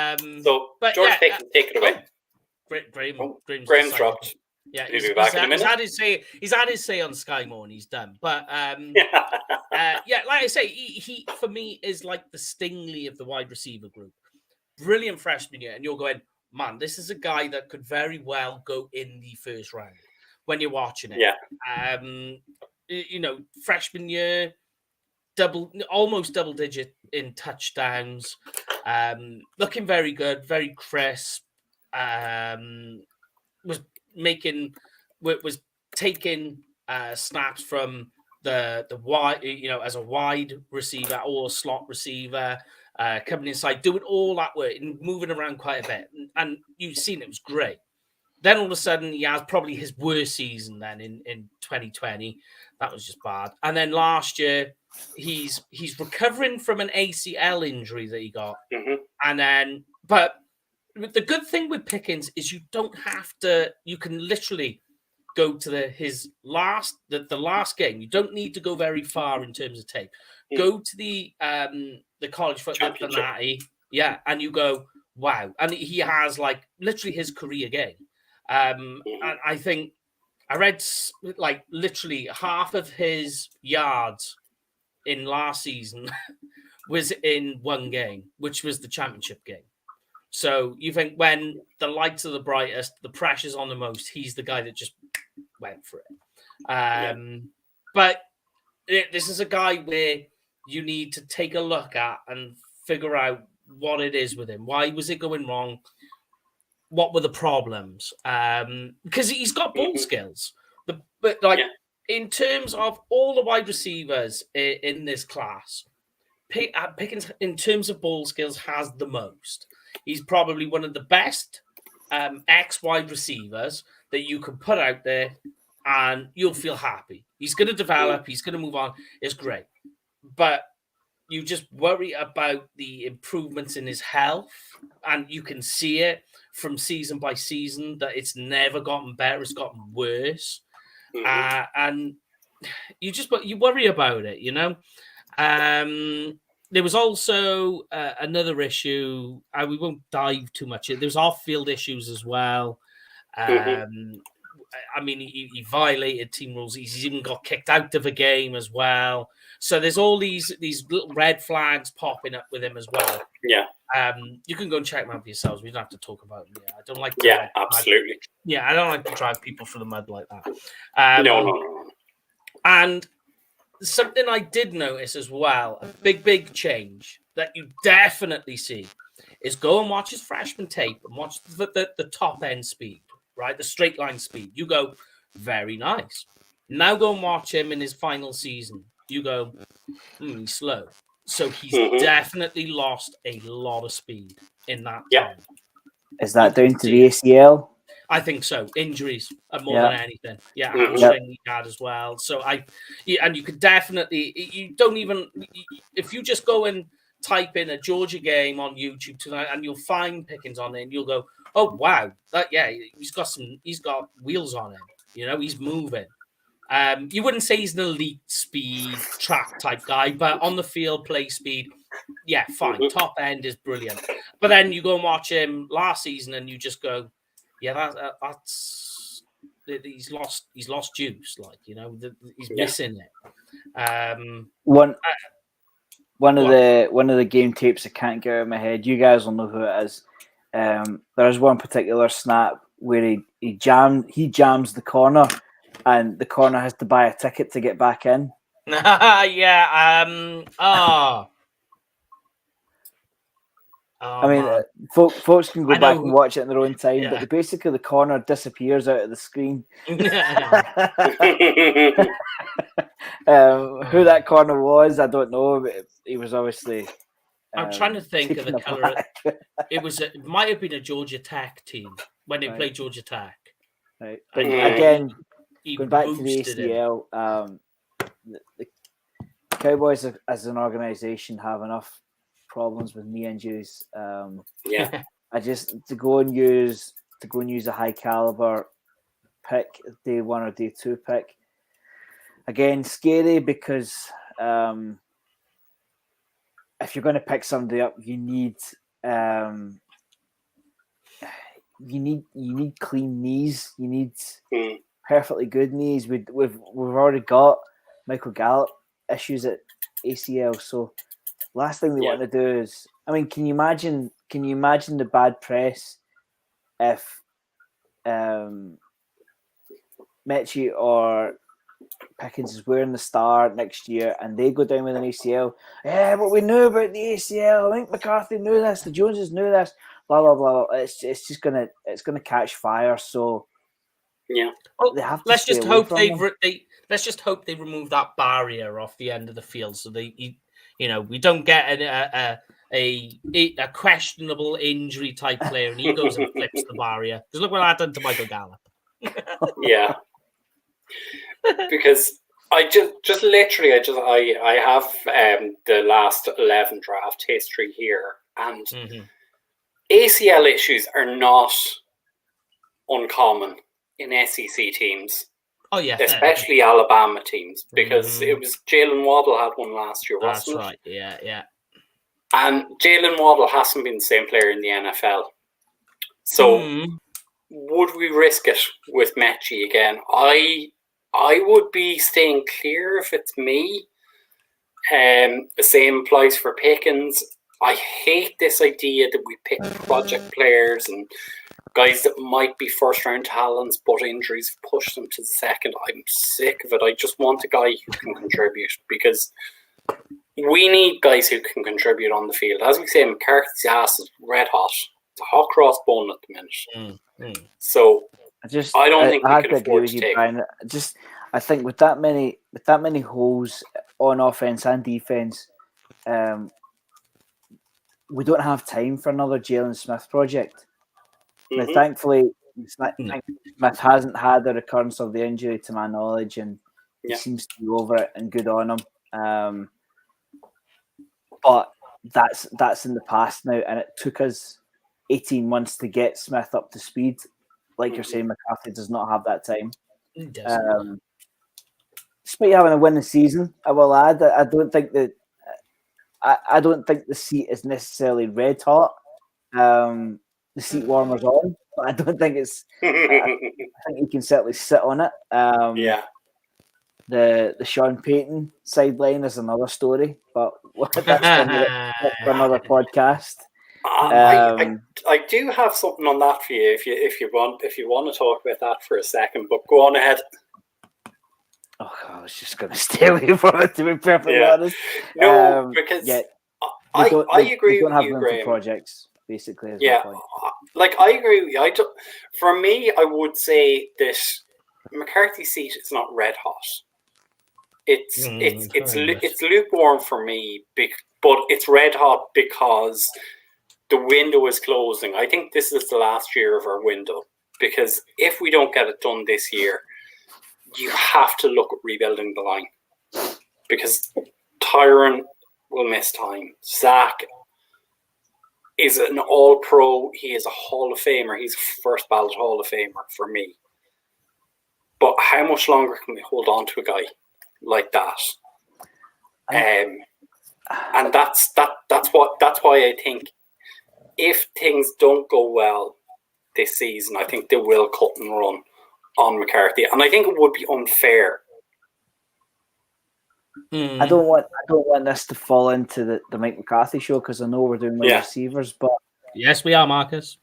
So, George Pickens, take it away. Graham's dropped. Yeah, he's had his say on Sky Moore and he's done. But like I say, he for me is like the Stingley of the wide receiver group. Brilliant freshman year, and you're going, man, this is a guy that could very well go in the first round when you're watching it. Yeah. Freshman year, almost double digit in touchdowns. Looking very good, very crisp. Was taking snaps from the wide, as a wide receiver or a slot receiver, coming inside, doing all that work and moving around quite a bit. And you've seen it was great. Then all of a sudden he has probably his worst season then in 2020. That was just bad. And then last year he's recovering from an ACL injury that he got. And then, but the good thing with Pickens is you don't have to, you can literally go to the last game. You don't need to go very far in terms of tape. Go to the college football Natty, and you go, wow. And he has like literally his career game. And I think I read like literally half of his yards in last season was in one game, which was the championship game. So you think when the lights are the brightest, the pressure's on the most, he's the guy that just went for it. But this is a guy where you need to take a look at and figure out what it is with him. Why was it going wrong? What were the problems? Because he's got ball skills. But in terms of all the wide receivers in this class, Pickens, in terms of ball skills, has the most. He's probably one of the best ex-wide receivers that you can put out there and you'll feel happy. He's going to develop. He's going to move on. It's great. But you just worry about the improvements in his health, and you can see it from season by season that it's never gotten better. It's gotten worse. And you worry about it, There was also another issue. We won't dive too much. There's off-field issues as well. I mean, he violated team rules. He's even got kicked out of a game as well. So there's all these little red flags popping up with him as well. Yeah. You can go and check them out for yourselves. We don't have to talk about them. I don't like. Absolutely. I don't like to drive people through the mud like that. No. And something I did notice as well, a big change that you definitely see, is go and watch his freshman tape and watch the top end speed, right? The straight line speed. You go, very nice. Now go and watch him in his final season. You go, he's slow. So he's definitely lost a lot of speed in that time. Is that down to the ACL? I think so. Injuries are more than anything. Hamstring he had as well. So and you could definitely, you don't even, if you just go and type in a Georgia game on YouTube tonight and you'll find Pickens on there and you'll go, Oh wow, he's got wheels on him. He's moving. You wouldn't say he's an elite speed track type guy, but on the field, play speed, yeah, fine. Top end is brilliant. But then you go and watch him last season, and you just go, yeah, that's he's lost juice. Like he's missing it. One of the game tapes I can't get out of my head. You guys will know who it is. There's one particular snap where he jams the corner, and the corner has to buy a ticket to get back in. Yeah. I mean, folks can go back and watch it in their own time, but basically the corner disappears out of the screen. Who that corner was, I don't know, but he was obviously. I'm trying to think of the color. It might have been a Georgia Tech team when they played Georgia Tech. Right, but again, going back to the ACL, the Cowboys as an organization have enough problems with knee injuries. I just to go and use a high caliber pick, day 1 or day 2 pick. Again, scary because if you're going to pick somebody up, you need clean knees. You need perfectly good knees. We've already got Michael Gallup issues at ACL. So last thing we want to do is, I mean, can you imagine the bad press if Mechie or Pickens is wearing the star next year and they go down with an ACL? Yeah, but we knew about the ACL. I think McCarthy knew this. The Joneses knew this. Blah blah blah. It's just gonna catch fire. So they have to let's just hope let's just hope they remove that barrier off the end of the field so we don't get a questionable injury type player and he goes and flips the barrier. Because look what that done to Michael Gallup. Yeah. Because I have the last 11 draft history here, and ACL issues are not uncommon in SEC teams. Oh yeah, especially Alabama teams, because it was Jalen Waddle had one last year, wasn't it? That's right. Yeah. And Jalen Waddle hasn't been the same player in the NFL. So would we risk it with Mechie again? I would be staying clear if it's me. The same applies for Pickens. I hate this idea that we pick project players and guys that might be first-round talents, but injuries push them to the second. I'm sick of it. I just want a guy who can contribute, because we need guys who can contribute on the field. As we say, McCarthy's ass is red hot. It's a hot cross bone at the minute. So I don't think we can afford to take Brian. I think with that many holes on offense and defense, we don't have time for another Jalen Smith project. Now, thankfully, Smith hasn't had a recurrence of the injury to my knowledge, and he seems to be over it and good on him. But that's in the past now, and it took us 18 months to get Smith up to speed. Like you're saying, McCarthy does not have that time. He doesn't. Despite having a winning season, I will add that I don't think the seat is necessarily red hot. The seat warmer's on, but I don't think it's. I think you can certainly sit on it. The Sean Payton sideline is another story, but that's for another podcast. I do have something on that for you if you want to talk about that for a second, but go on ahead. Oh, I was just going to stay away from it, to be perfectly honest. No, because I agree with you, Graham. Projects, basically. Like I agree with you. For me, I would say that McCarthy's seat is not red hot. It's lukewarm for me, but it's red hot because the window is closing. I think this is the last year of our window, because if we don't get it done this year, you have to look at rebuilding the line, because Tyron will miss time. Zach is an all-pro. He is a Hall of Famer. He's a first ballot Hall of Famer for me. But how much longer can we hold on to a guy like that? And that's why I think if things don't go well this season, I think they will cut and run on McCarthy, and I think it would be unfair. I don't want this to fall into the Mike McCarthy show, because I know we're doing wide receivers, but yes, we are, Marcus.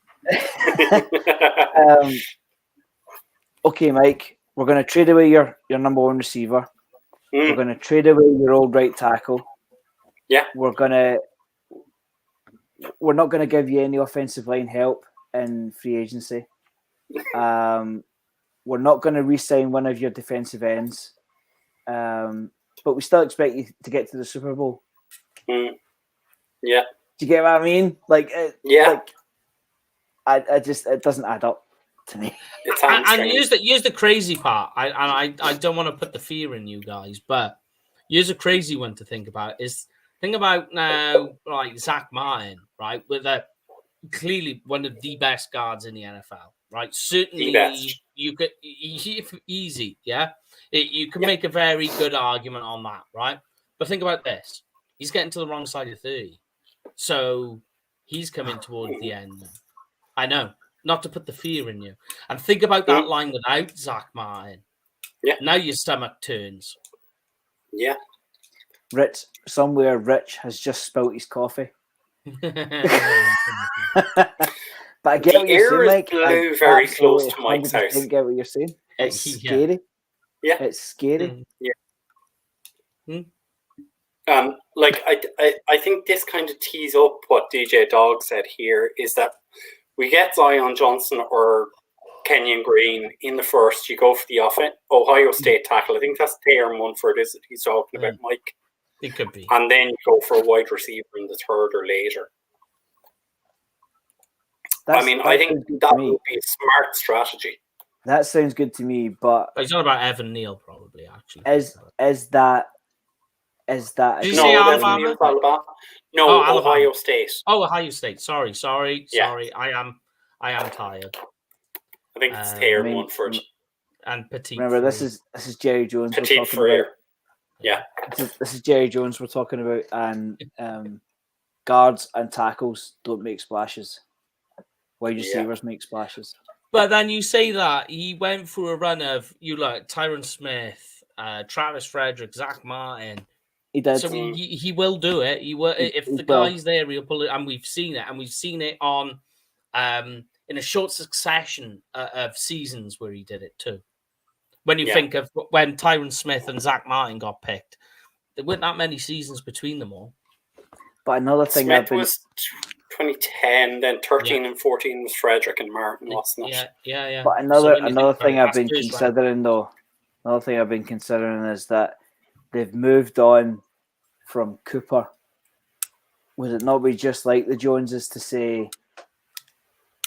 Okay, Mike, we're going to trade away your number one receiver. We're going to trade away your old right tackle. Yeah, we're not going to give you any offensive line help in free agency. We're not going to re-sign one of your defensive ends. But we still expect you to get to the Super Bowl. Yeah. Do you get what I mean? Like, I just, it doesn't add up to me. And here's the crazy part. I don't want to put the fear in you guys, but here's a crazy one to think about. Think about now, like Zach Martin, right? With clearly one of the best guards in the NFL, right? Certainly, you could easy, yeah. You can make a very good argument on that, right? But think about this: he's getting to the wrong side of 30, so he's coming towards the end. I know, not to put the fear in you, and think about that line without Zach Martin. Yeah. Now your stomach turns. Yeah. Rich has just spilt his coffee. But I get what you're saying, Mike. Blew very close to Mike's house. I get what you're saying. It's scary. Yeah, it's scary. Yeah. Like I think this kind of tees up what DJ Dog said here, is that we get Zion Johnson or Kenyon Green in the first. You go for the Ohio State tackle. I think that's Taylor Munford, is it? He's talking about, Mike. It could be. And then you go for a wide receiver in the third or later. I think that would be a smart strategy. That sounds good to me, but he's not about Evan Neal, probably. Actually, is that? Did you say Alabama? No, Ohio State. Oh, Ohio State. Sorry. I am tired. I think it's Taylor Munford and Petit. Remember, this is Jerry Jones. Petit Freer. Yeah, this is Jerry Jones we're talking about, and guards and tackles don't make splashes. Wide receivers make splashes. But then you say that he went through a run of Tyron Smith, Travis Frederick, Zach Martin. He did. So he will do it. He will if the guy's there. He'll pull it, and we've seen it, on in a short succession of seasons where he did it too. When you think of when Tyron Smith and Zach Martin got picked, there weren't that many seasons between them all. But another thing Smith was 2010, then 13 and 14 was Frederick and Martin, wasn't it? Yeah. But another thing I've been considering, is that they've moved on from Cooper. Would it not be just like the Joneses to say,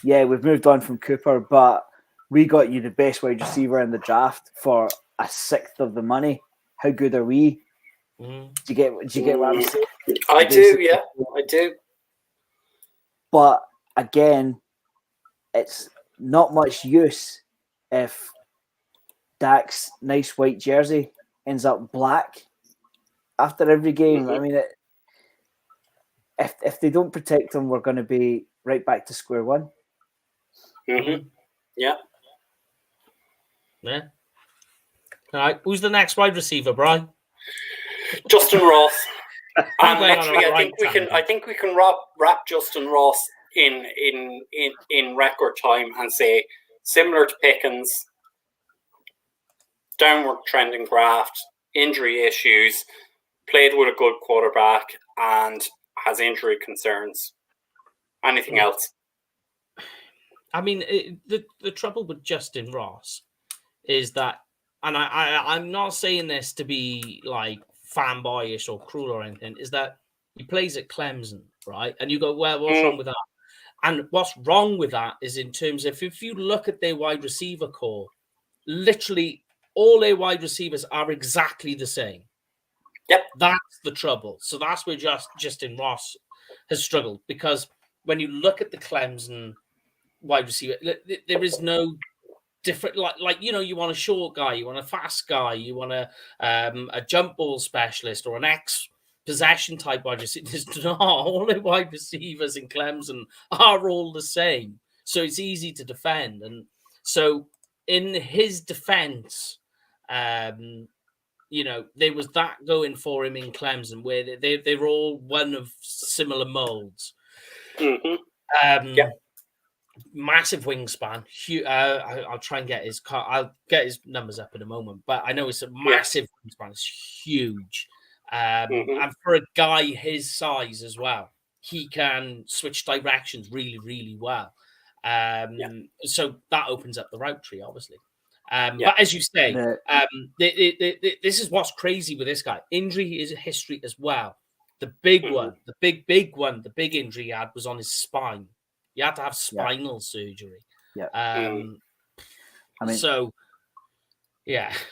yeah, we've moved on from Cooper, but we got you the best wide receiver in the draft for a sixth of the money. How good are we? Do you get what I'm saying? I do, yeah. I do. But again, it's not much use if Dak's nice white jersey ends up black after every game. I mean, if they don't protect him, we're going to be right back to square one. Yeah. Yeah. All right. Who's the next wide receiver, Brian? Justin Ross. And actually, I think we can wrap Justin Ross in record time and say, similar to Pickens, downward trending graft, injury issues, played with a good quarterback, and has injury concerns. Anything else? I mean, the trouble with Justin Ross is that, and I'm not saying this to be like fanboyish or cruel or anything, is that he plays at Clemson, right? And you go, well, what's wrong with that? And what's wrong with that is in terms of, if you look at their wide receiver core, literally all their wide receivers are exactly the same. Yep. That's the trouble. So that's where Justin Ross has struggled, because when you look at the Clemson wide receiver, there is no different, like you want a short guy, you want a fast guy, you want a jump ball specialist or an possession type wide receiver. There's not all the wide receivers in Clemson are all the same, so it's easy to defend. And so in his defense, there was that going for him in Clemson, where they were all one of similar molds. Massive wingspan. I'll try and get I'll get his numbers up in a moment, but I know it's a massive wingspan. It's huge. And for a guy his size as well, he can switch directions really, really well. So that opens up the route tree, obviously. But as you say, this is what's crazy with this guy. Injury is a history as well. The big one, the big injury he had was on his spine. He had to have spinal surgery. So,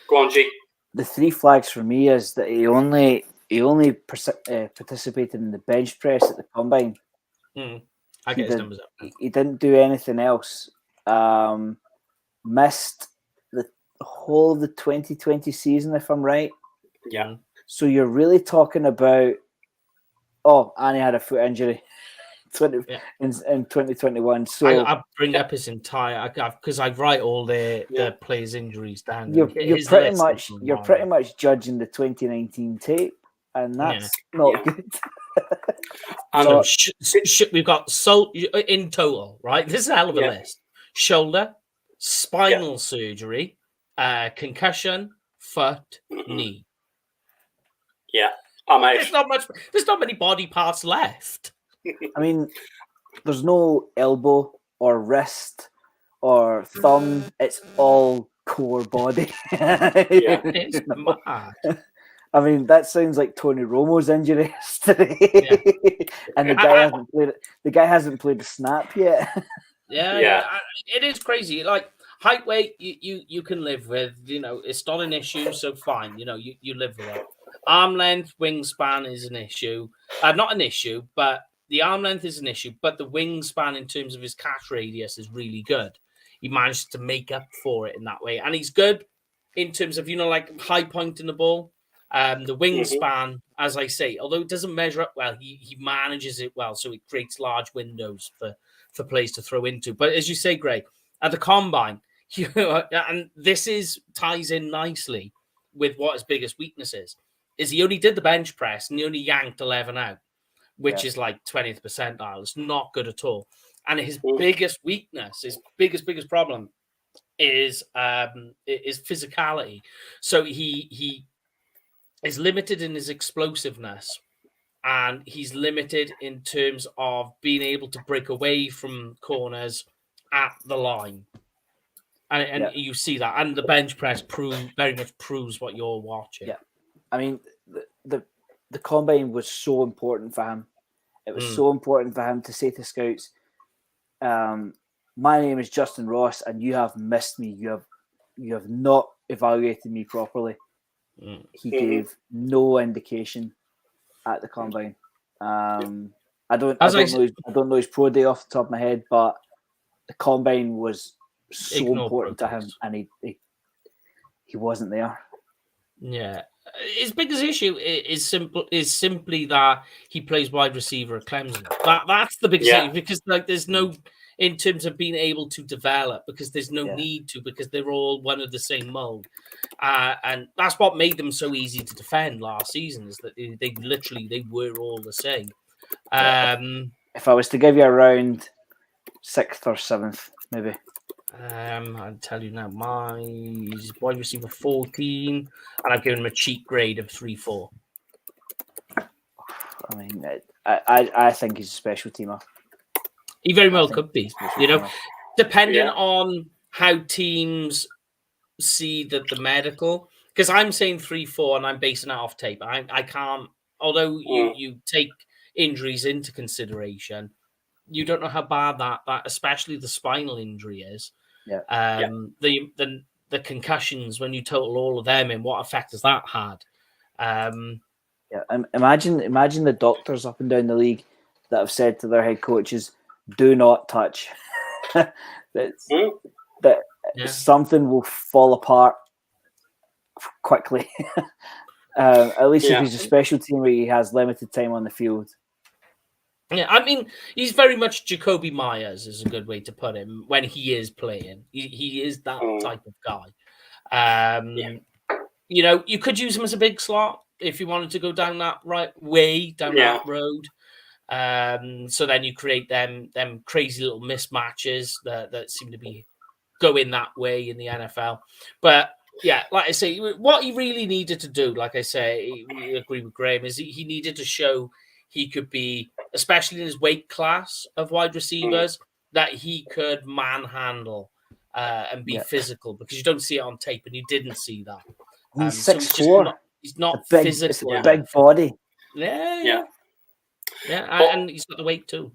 Go on, G. The three flags for me is that he only participated in the bench press at the combine. I get his numbers up. He didn't do anything else. Missed the whole of the 2020 season, if I'm right. Yeah. So you're really talking about. Oh, and he had a foot injury. In 2021. So I bring up his entire because I write all the players' injuries down. You're pretty much judging the 2019 tape, and that's not good. We've got in total, right? This is a hell of a list: shoulder, spinal surgery, concussion, foot, knee. Yeah, I'm out. There's not many body parts left. I mean, there's no elbow or wrist or thumb. It's all core body. It's mad. I mean, that sounds like Tony Romo's injury yesterday, and the guy hasn't played a snap yet. It is crazy. Like height, weight, you can live with. It's not an issue, so fine. You live with it. Arm length, wingspan is an issue. Not an issue, but the arm length is an issue, but the wingspan in terms of his catch radius is really good. He managed to make up for it in that way. And he's good in terms of, like high pointing the ball. The wingspan, as I say, although it doesn't measure up well, he manages it well. So it creates large windows for players to throw into. But as you say, Greg, at the combine, and this ties in nicely with what his biggest weakness is he only did the bench press and he only yanked 11 out. Which is like 20th percentile. It's not good at all. And his biggest weakness, his biggest problem is physicality. So he is limited in his explosiveness, and he's limited in terms of being able to break away from corners at the line. And you see that. And the bench press very much proves what you're watching. Yeah. I mean, the combine was so important for him. It was so important for him to say to scouts, my name is Justin Ross and you have missed me. You have not evaluated me properly. He gave no indication at the combine. I don't know his pro day off the top of my head, but the combine was so important to him, and he wasn't there. Yeah. His biggest issue is simply that he plays wide receiver at Clemson. That's the biggest issue, because there's no, in terms of being able to develop, because there's no need to, because they're all one of the same mold, and that's what made them so easy to defend last season, is that they were all the same. If I was to give you around 6th or 7th, maybe. I'll tell you now, my wide receiver 14, and I've given him a cheat grade of 3-4. I mean, I think he's a special teamer. He very well could be, depending on how teams see the medical. Because I'm saying 3-4, and I'm basing it off tape. I can't, although you take injuries into consideration, you don't know how bad that especially the spinal injury is. The concussions, when you total all of them in, what effect has that had? Imagine the doctors up and down the league that have said to their head coaches, do not touch. That something will fall apart quickly. At least if he's a special team where he has limited time on the field. Yeah, I mean, he's very much Jacoby Myers is a good way to put him when he is playing. He is that type of guy. You know, you could use him as a big slot if you wanted to go down that that road. So then you create them crazy little mismatches that seem to be going that way in the NFL. But yeah, like I say, what he really needed to do, like I say, we agree with Graham, is he needed to show he could be, especially in his weight class of wide receivers, that he could manhandle and be physical, because you don't see it on tape, and you didn't see that. He's 6'4". He's not big, physical. It's a big body. Yeah, and he's got the weight too.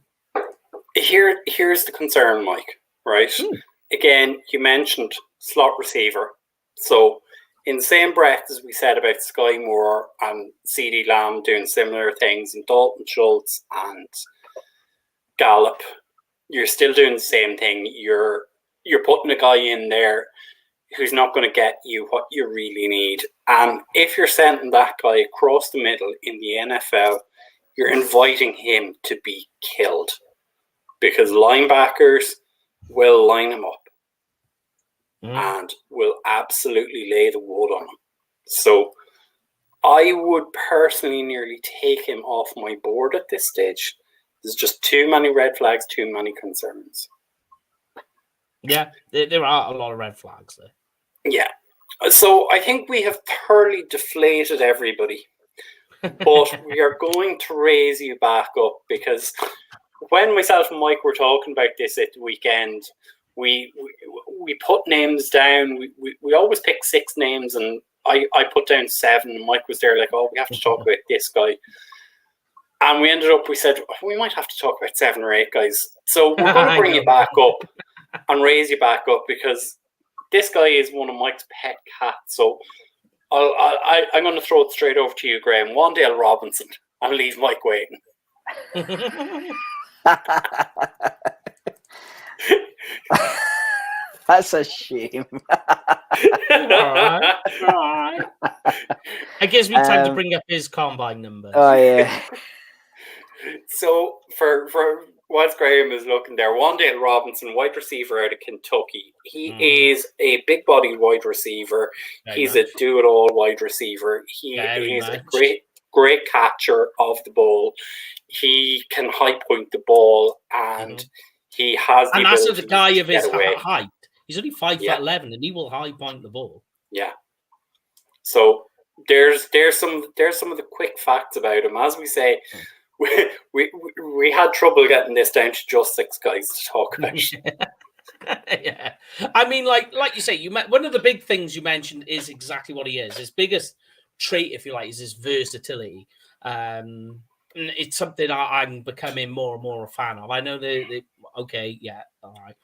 Here's the concern, Mike, right? Again, you mentioned slot receiver. So in the same breath as we said about Sky Moore and CeeDee Lamb doing similar things, and Dalton Schultz and Gallup, you're still doing the same thing. You're putting a guy in there who's not going to get you what you really need. And if you're sending that guy across the middle in the NFL, you're inviting him to be killed, because linebackers will line him up and will absolutely lay the wood on him. So I would personally nearly take him off my board at this stage. There's just too many red flags, too many concerns. Yeah, there are a lot of red flags there. Yeah. So I think we have thoroughly deflated everybody. But we are going to raise you back up, because when myself and Mike were talking about this at the weekend, we put names down. We always pick 6 names, and I put down 7. And Mike was there like, oh, we have to talk about this guy. And we said, we might have to talk about 7 or 8 guys. So we're going to bring you back up and raise you back up, because this guy is one of Mike's pet cats. So I'm going to throw it straight over to you, Graham. Wan'Dale Robinson. I'll leave Mike waiting. That's a shame. All right. It gives me time to bring up his combine number. Oh, yeah. So for whilst Graham is looking there, Wan'Dale Robinson, wide receiver out of Kentucky. He is a big-bodied wide receiver. He's a do-it-all wide receiver. He's a great catcher of the ball. He can high point the ball, and he has the ability that's the guy of his away. height. He's only 5'11", and he will high point the ball. Yeah. So there's some of the quick facts about him. As we say, we had trouble getting this down to just 6 guys to talk about. Yeah, I mean, like you say, one of the big things you mentioned is exactly what he is. His biggest trait, if you like, is his versatility. It's something I'm becoming more and more a fan of. I know all right,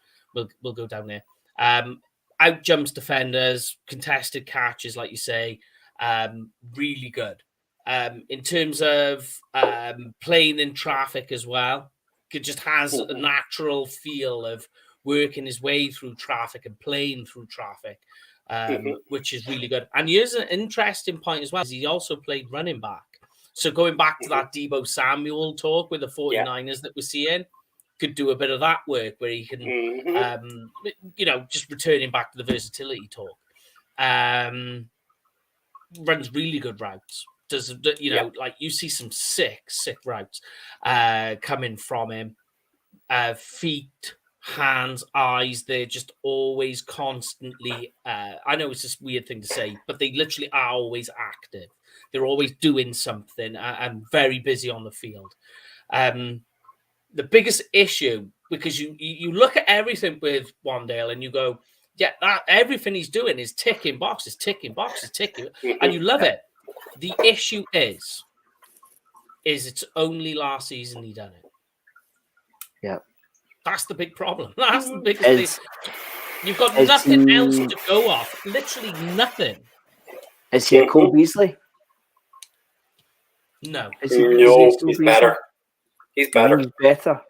we'll go down there. Out jumps defenders, contested catches, like you say, really good. In terms of playing in traffic as well, it just has a natural feel of working his way through traffic and playing through traffic, which is really good. And here's an interesting point as well, is he also played running back. So going back to that Deebo Samuel talk with the 49ers that we're seeing, could do a bit of that work where he can, just returning back to the versatility talk. Runs really good routes. Does like you see some sick routes coming from him. Feet, hands, eyes, they're just always constantly, I know it's this weird thing to say, but they literally are always active. They're always doing something and very busy on the field. The biggest issue, because you look at everything with Wan'Dale and you go, yeah, everything he's doing is ticking boxes, and you love it. The issue is it's only last season he done it. Yeah. That's the big problem. That's the biggest thing. You've got nothing else to go off. Literally nothing. Is he a Cole Beasley? No. He's better. He's better. He's better.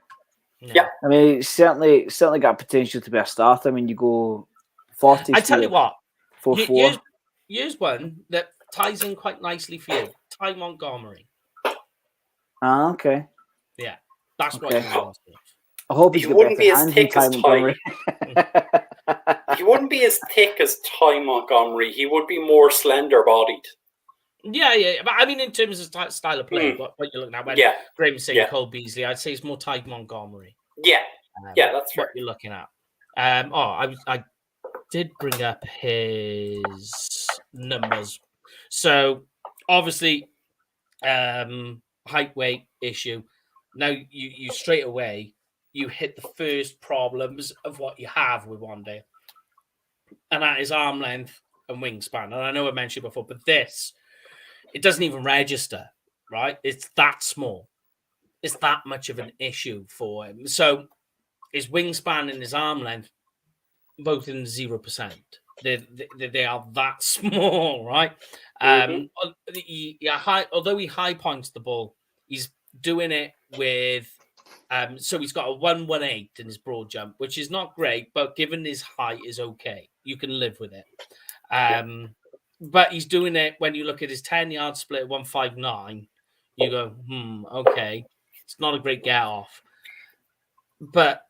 Yeah. I mean, it's certainly got potential to be a starter. I mean, you go 40. I tell you what, 4-4. here's one that ties in quite nicely for you. Ty Montgomery. Ah, okay. Yeah, that's Okay. what you want. I hope he's He got wouldn't better be as hands thick than as Ty Montgomery. He wouldn't be as thick as Ty Montgomery. He would be more slender-bodied. Yeah. But I mean, in terms of style of play, what you're looking at when Graham was saying Cole Beasley, I'd say it's more Ty Montgomery. Yeah. That's what fair. you're looking at. I did bring up his numbers. So obviously, height weight issue. Now you straight away you hit the first problems of what you have with Wande, and that is arm length and wingspan. And I know I mentioned before, but it doesn't even register, right? It's that small. It's that much of an issue for him. So his wingspan and his arm length both in 0%. They are that small, right? Although he high points the ball, he's doing it with so he's got a 118 in his broad jump, which is not great, but given his height is okay. You can live with it. But he's doing it when you look at his 10-yard split at 159, you go, okay. It's not a great get off. But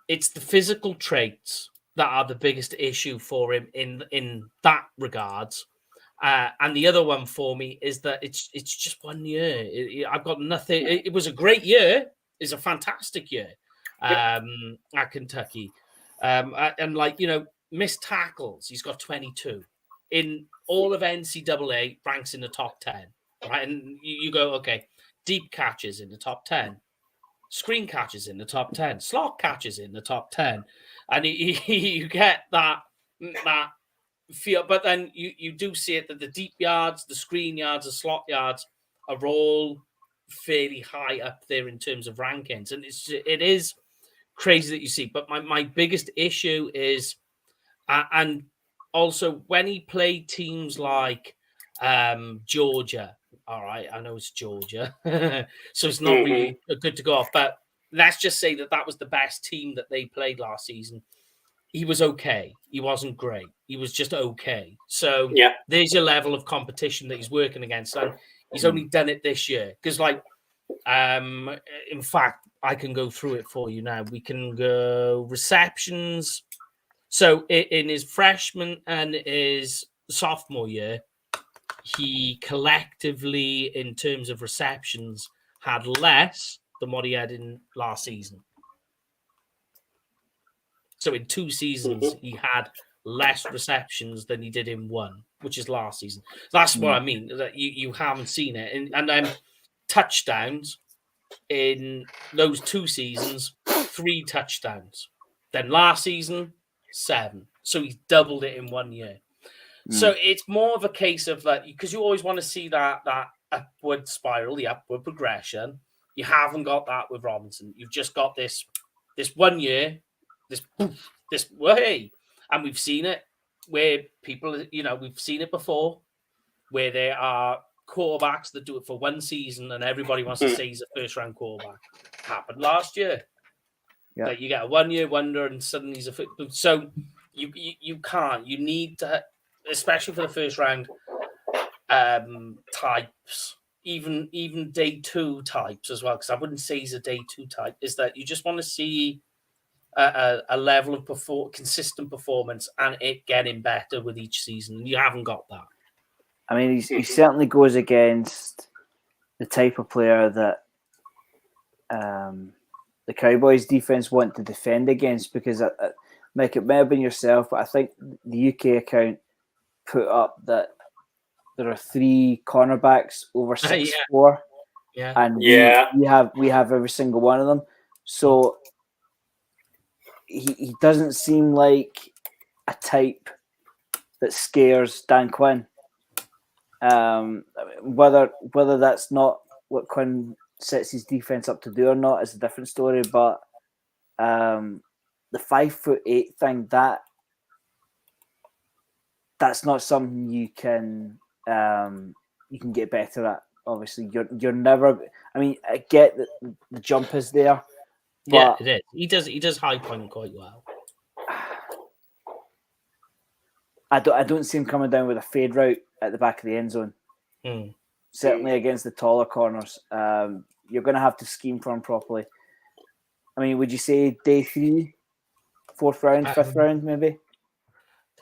it's the physical traits that are the biggest issue for him in that regards. And the other one for me is that it's just 1 year. I've got nothing. It was a great year. It's a fantastic year at Kentucky. And missed tackles, he's got 22. In all of NCAA, ranks in the top 10. Right. And you go, okay, deep catches in the top 10. Screen catches in the top 10, slot catches in the top 10, and you get that feel. But then you do see it that the deep yards, the screen yards, the slot yards are all fairly high up there in terms of rankings, and it is crazy that you see. But my biggest issue is, and also when he played teams like Georgia. All right, I know it's Georgia, so it's not really good to go off. But let's just say that was the best team that they played last season. He was okay. He wasn't great. He was just okay. So there's your level of competition that he's working against, and he's only done it this year. Because, in fact, I can go through it for you now. We can go receptions. So in his freshman and his sophomore year, he collectively, in terms of receptions, had less than what he had in last season. So in 2 seasons, he had less receptions than he did in 1, which is last season. That's what I mean, that you haven't seen it. And then touchdowns in those 2 seasons, 3 touchdowns. Then last season, 7. So he's doubled it in 1 year. So it's more of a case of that, because you always want to see that upward spiral, the upward progression. You haven't got that with Robinson. You've just got this 1 year, this way, and we've seen it where people, we've seen it before, where there are quarterbacks that do it for 1 season, and everybody wants to say he's a first-round quarterback. Happened last year. Like you get a 1 year wonder, and suddenly he's so you can't. You need to. Especially for the first round types, even day 2 types as well, because I wouldn't say he's a day 2 type, is that you just want to see a level of consistent performance and it getting better with each season. And you haven't got that. I mean, he certainly goes against the type of player that the Cowboys defense want to defend against, because Mike, it may have been yourself, but I think the UK account put up that there are 3 cornerbacks over 6'4", and we have every single one of them. So he doesn't seem like a type that scares Dan Quinn. Whether that's not what Quinn sets his defense up to do or not is a different story. But the 5'8" thing, that's not something you can get better at. Obviously, you're never. I mean, I get that the jump is there, Yeah, it is. He does high point quite well. I don't see him coming down with a fade route at the back of the end zone. Certainly against the taller corners. You're going to have to scheme for him properly. I mean, would you say day 3, 4th round, 5th round, maybe?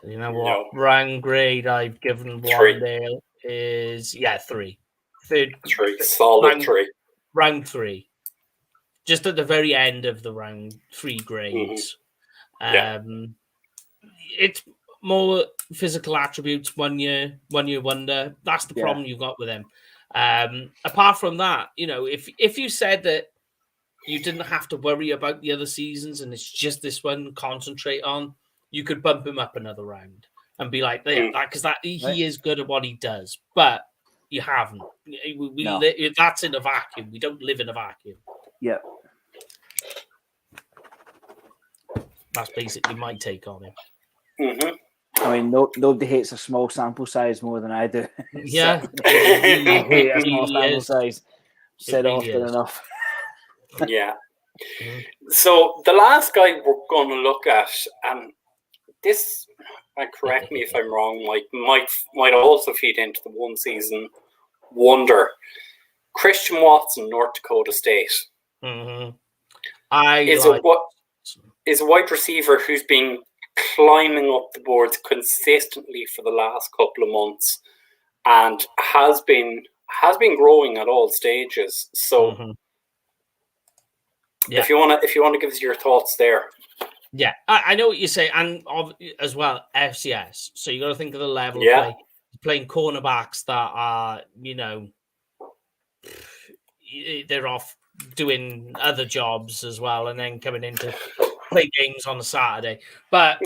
You know what? No. Round grade I've given 3. Wandale is 3. 3, solid 3. Round 3. Just at the very end of the round 3 grades. It's more physical attributes, 1 year wonder. That's the problem you've got with him. Apart from that, if you said that you didn't have to worry about the other seasons and it's just this one, concentrate on, you could bump him up another round and be like, because he is good at what he does, but you haven't. That's in a vacuum. We don't live in a vacuum. Yeah. That's basically my take on him. I mean, nobody hates a small sample size more than I do. Yeah. I hate a small sample size. Said often enough. Yeah. So the last guy we're going to look at, this, correct me if I'm wrong, might also feed into the one season wonder. Christian Watson, North Dakota State. Is a wide receiver who's been climbing up the boards consistently for the last couple of months and has been growing at all stages. So if you want to give us your thoughts there. Yeah, I know what you say, and as well FCS. So you got to think of the level of play. Playing cornerbacks that are, they're off doing other jobs as well, and then coming in to play games on a Saturday. But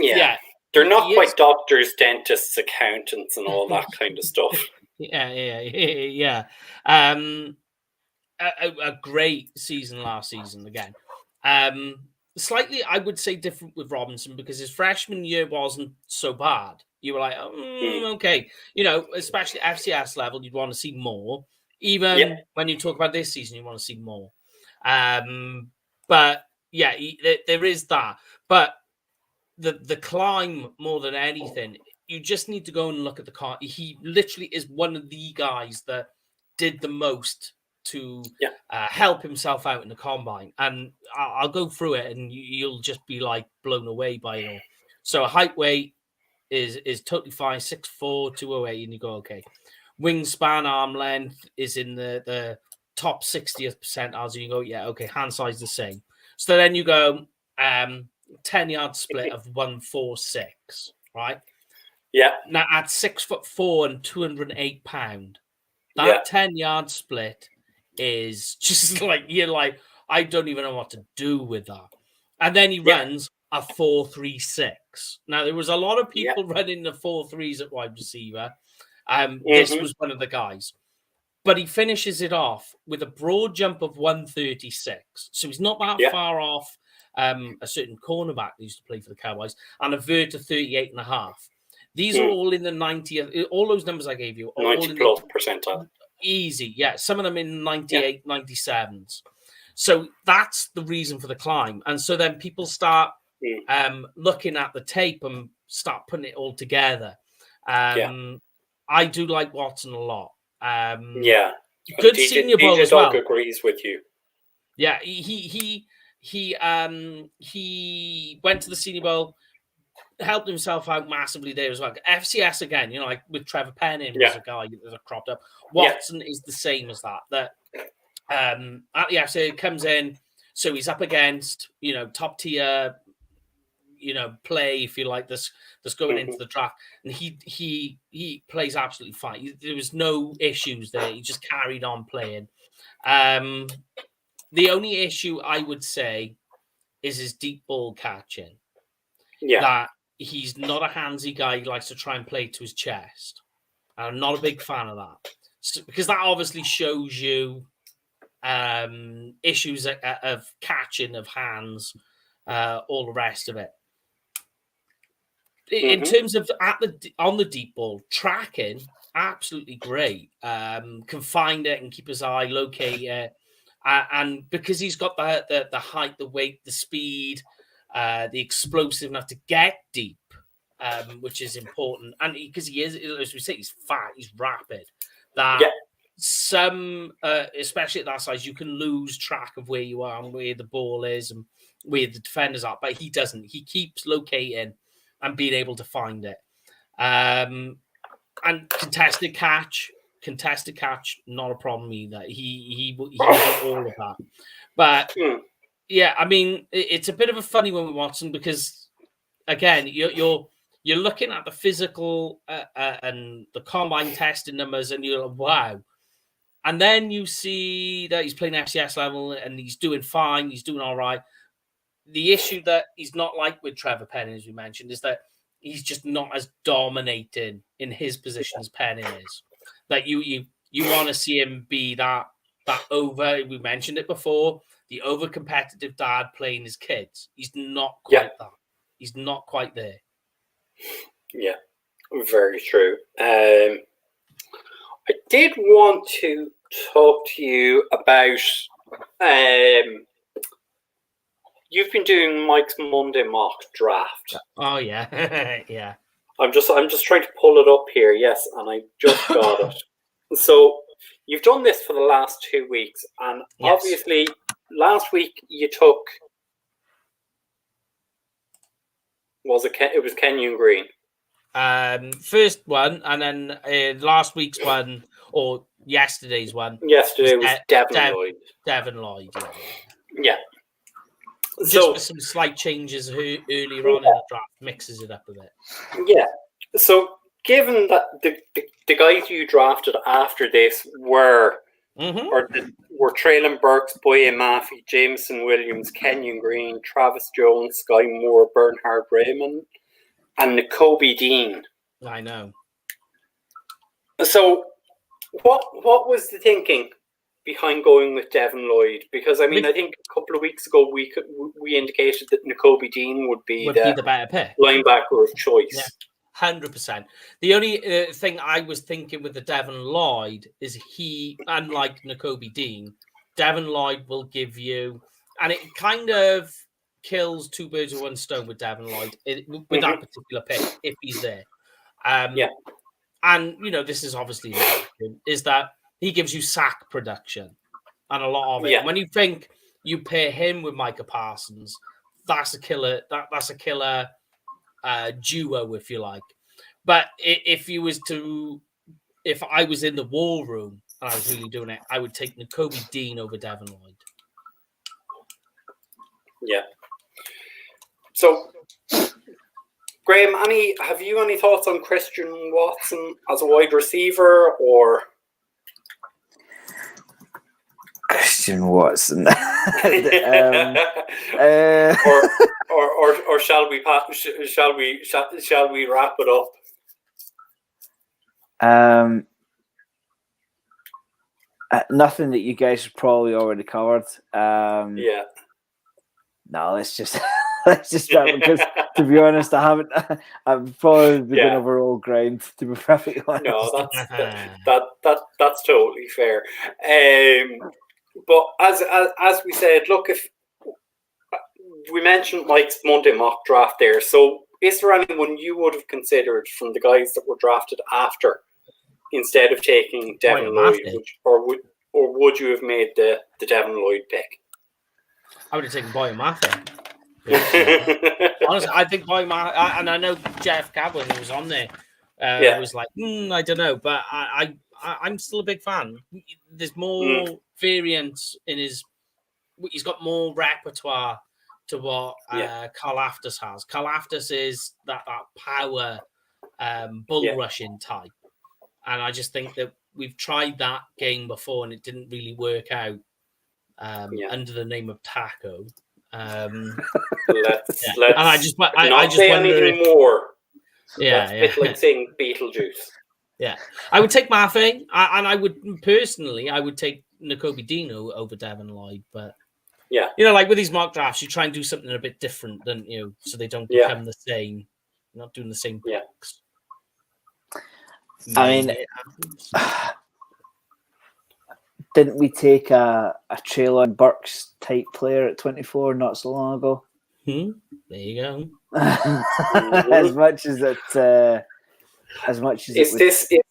they're not quite doctors, dentists, accountants, and all that kind of stuff. Yeah. A great season last season again. Slightly, I would say, different with Robinson because his freshman year wasn't so bad. You were like, okay, especially FCS level, you'd want to see more. Even when you talk about this season, you want to see more. But there is that. But the climb more than anything, you just need to go and look at the car. He literally is one of the guys that did the most to help himself out in the combine. And I'll go through it and you'll just be like blown away by it all. So height, weight is totally fine, 6'4", 208, and you go, okay. Wingspan, arm length is in the top 60th percentile. So you go, okay, hand size the same. So then you go 10-yard split of 146, right? Yeah. Now at 6'4" and 208 pounds, that 10-yard split is just like, you're like, I don't even know what to do with that. And then he runs a 4.36. Now there was a lot of people running the 4.3s at wide receiver. This was one of the guys. But he finishes it off with a broad jump of 136. So he's not that far off a certain cornerback that used to play for the Cowboys, and a vert of 38.5. These are all in the 90th. All those numbers I gave you are 90 plus percentile. Easy. Yeah. Some of them in 98, 97s. So that's the reason for the climb. And so then people start looking at the tape and start putting it all together. I do like Watson a lot. Good Senior Bowl as well. DJ agrees with you. Yeah, he went to the Senior Bowl, helped himself out massively there as well. FCS again, like with Trevor Penning was a guy that cropped up. Watson is the same as that. That at the FCS comes in, so he's up against top tier, play, if you like, that's going into the draft, and he plays absolutely fine. There was no issues there. He just carried on playing. The only issue I would say is his deep ball catching. Yeah, that he's not a handsy guy. He likes to try and play to his chest. I'm not a big fan of that, because that obviously shows you issues of catching, of hands, all the rest of it. In terms of on the deep ball, tracking, absolutely great. Can find it and keep his eye, locate it. And because he's got the height, the weight, the speed, the explosiveness to get deep, which is important. And because he is, as we say, he's fat, he's rapid. That some, especially at that size, you can lose track of where you are and where the ball is and where the defenders are. But he doesn't. He keeps locating and being able to find it. And contested catch, not a problem either. He does all of that. But yeah, I mean, it's a bit of a funny one with Watson because again, you're looking at the physical and the combine testing numbers, and you're like, wow. And then you see that he's playing FCS level and he's doing fine, he's doing all right. The issue that he's not like with Trevor Penning, as we mentioned, is that he's just not as dominating in his position as Penning is. That you want to see him be that over. We mentioned it before. The over competitive dad playing his kids. He's not quite that. He's not quite there. Yeah, very true. I did want to talk to you about. You've been doing Mike's Monday mock draft. Oh yeah, yeah. I'm just trying to pull it up here. Yes, and I just got it. So you've done this for the last 2 weeks, and obviously last week you took. It was Kenyon Green. First one, and then last week's one or yesterday's one. Yesterday was Devon Lloyd. Devon Lloyd. Yeah. Just with some slight changes earlier on in the draft, mixes it up a bit. Yeah. So, given that the guys you drafted after this were Traylon Burks, Boye Maffey, Jameson Williams, Kenyon Green, Travis Jones, Sky Moore, Bernhard Raymond, and Nakobe Dean. I know. So, what was the thinking behind going with Devon Lloyd? Because I mean, I think a couple of weeks ago we indicated that Nakobe Dean would be the better pick, linebacker of choice. Yeah, 100%. The only thing I was thinking with the Devon Lloyd is he, unlike Nakobe Dean, Devon Lloyd will give you, and it kind of kills two birds with one stone with Devon Lloyd with that particular pick if he's there. And this is obviously is that he gives you sack production and a lot of it. Yeah. When you think you pair him with Micah Parsons, that's a killer. That's a killer duo, if you like. But if I was in the war room and I was really doing it, I would take Nakobe Dean over Devon Lloyd. Yeah. So, Graham, have you any thoughts on Christian Watson as a wide receiver, or Christian Watson? or shall we wrap it up? Nothing that you guys have probably already covered. Yeah. No, let's just wrap it, because to be honest, I've probably been over all grind, to be perfectly honest. No, that's totally fair. But as we said, look, if we mentioned Mike's Monday mock draft there, so is there anyone you would have considered from the guys that were drafted after instead of taking Devon Lloyd, or would you have made the Devon Lloyd pick? I would have taken Boye Maffey. Honestly, I think Boye Maffey, and I know Jeff Cowboys, who was on there, was like, I don't know, but I'm still a big fan. There's more variance in his. He's got more repertoire to what Karlaftis has. Karlaftis is that power bull rushing type, and I just think that we've tried that game before and it didn't really work out. Under the name of Taco. Let's and I just say wonder anything more. Yeah, It's like saying Beetlejuice. Yeah, I would take Maffey, and I would personally, I would take Nakobe Dean over Devon Lloyd. But like with these mock drafts, you try and do something a bit different, don't you? So they don't become the same. You're not doing the same picks. I mean, didn't we take a Traylon Burks type player at 24 not so long ago? There you go. as much as it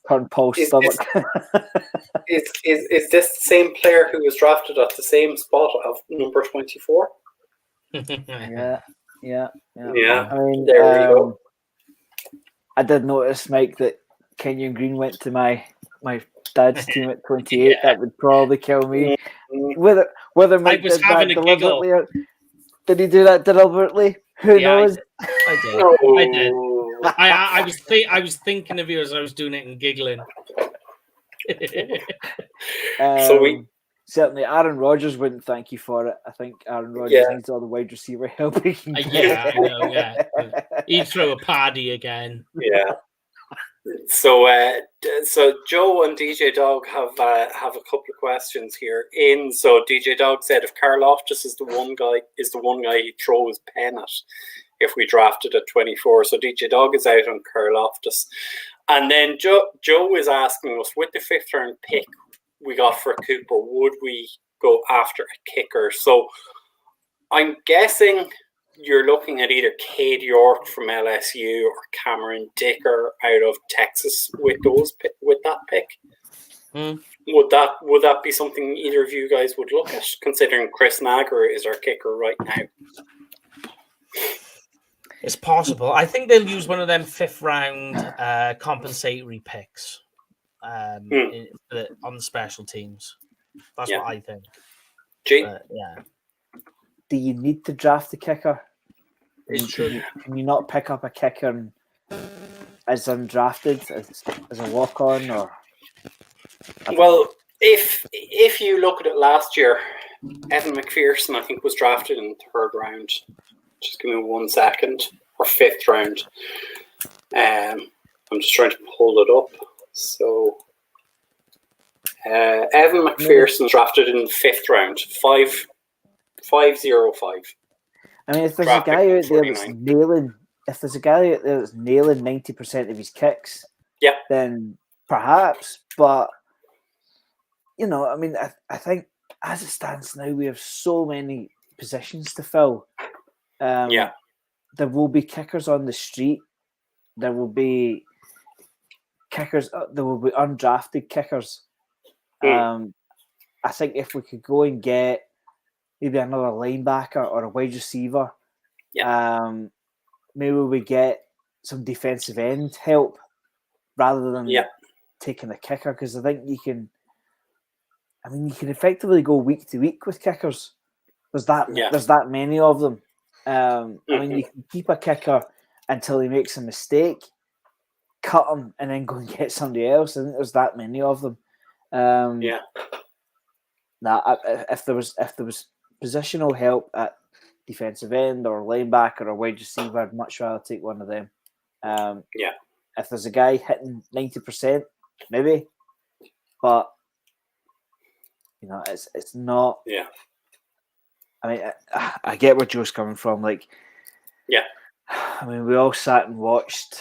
turned Paul's stomach. Is this the same player who was drafted at the same spot of number 24? Yeah. Yeah. I mean, There we go. I did notice, Mike, that Kenyon Green went to my dad's team at 28. Yeah. That would probably kill me. Whether Mike did that deliberately or did he do that deliberately? Who knows? I did. I was thinking of you as I was doing it and giggling. Certainly, Aaron Rodgers wouldn't thank you for it. I think Aaron Rodgers needs all the wide receiver help he can get. Yeah, I know. Yeah, he'd throw a party again. Yeah. So Joe and DJ Dog have a couple of questions here. So DJ Dog said if Carl Loftus is the one guy he'd throw his pen at if we drafted at 24. So DJ Dog is out on Carl Loftus. And then Joe is asking us, with the 5th round pick we got for Cooper, would we go after a kicker? So I'm guessing you're looking at either Cade York from LSU or Cameron Dicker out of Texas with that pick. Would that be something either of you guys would look at, considering Chris Nagar is our kicker right now? It's possible. I think they'll use one of them 5th round compensatory picks on the special teams. That's what I think. Yeah. Do you need to draft the kicker? It's true. Can you not pick up a kicker as undrafted, as a walk-on? Or well, if you look at it last year, Evan McPherson, I think, was drafted in the 3rd round. Just give me 1 second. Or 5th round. I'm just trying to pull it up. So Evan McPherson drafted in the 5th round. 505. I mean, if there's a guy out there that's nailing 90% of his kicks, then perhaps. But I mean, I think as it stands now, we have so many positions to fill. There will be kickers on the street. There will be kickers. There will be undrafted kickers. I think if we could go and get maybe another linebacker or a wide receiver, maybe we get some defensive end help rather than taking a kicker, because I think you can effectively go week to week with kickers. There's that many of them. I mean, you can keep a kicker until he makes a mistake, cut him, and then go and get somebody else. I think there's that many of them. If there was positional help at defensive end or linebacker or wide receiver, I'd much rather take one of them. If there's a guy hitting 90%, maybe, but it's not. I mean, I get where Joe's coming from. I mean, we all sat and watched,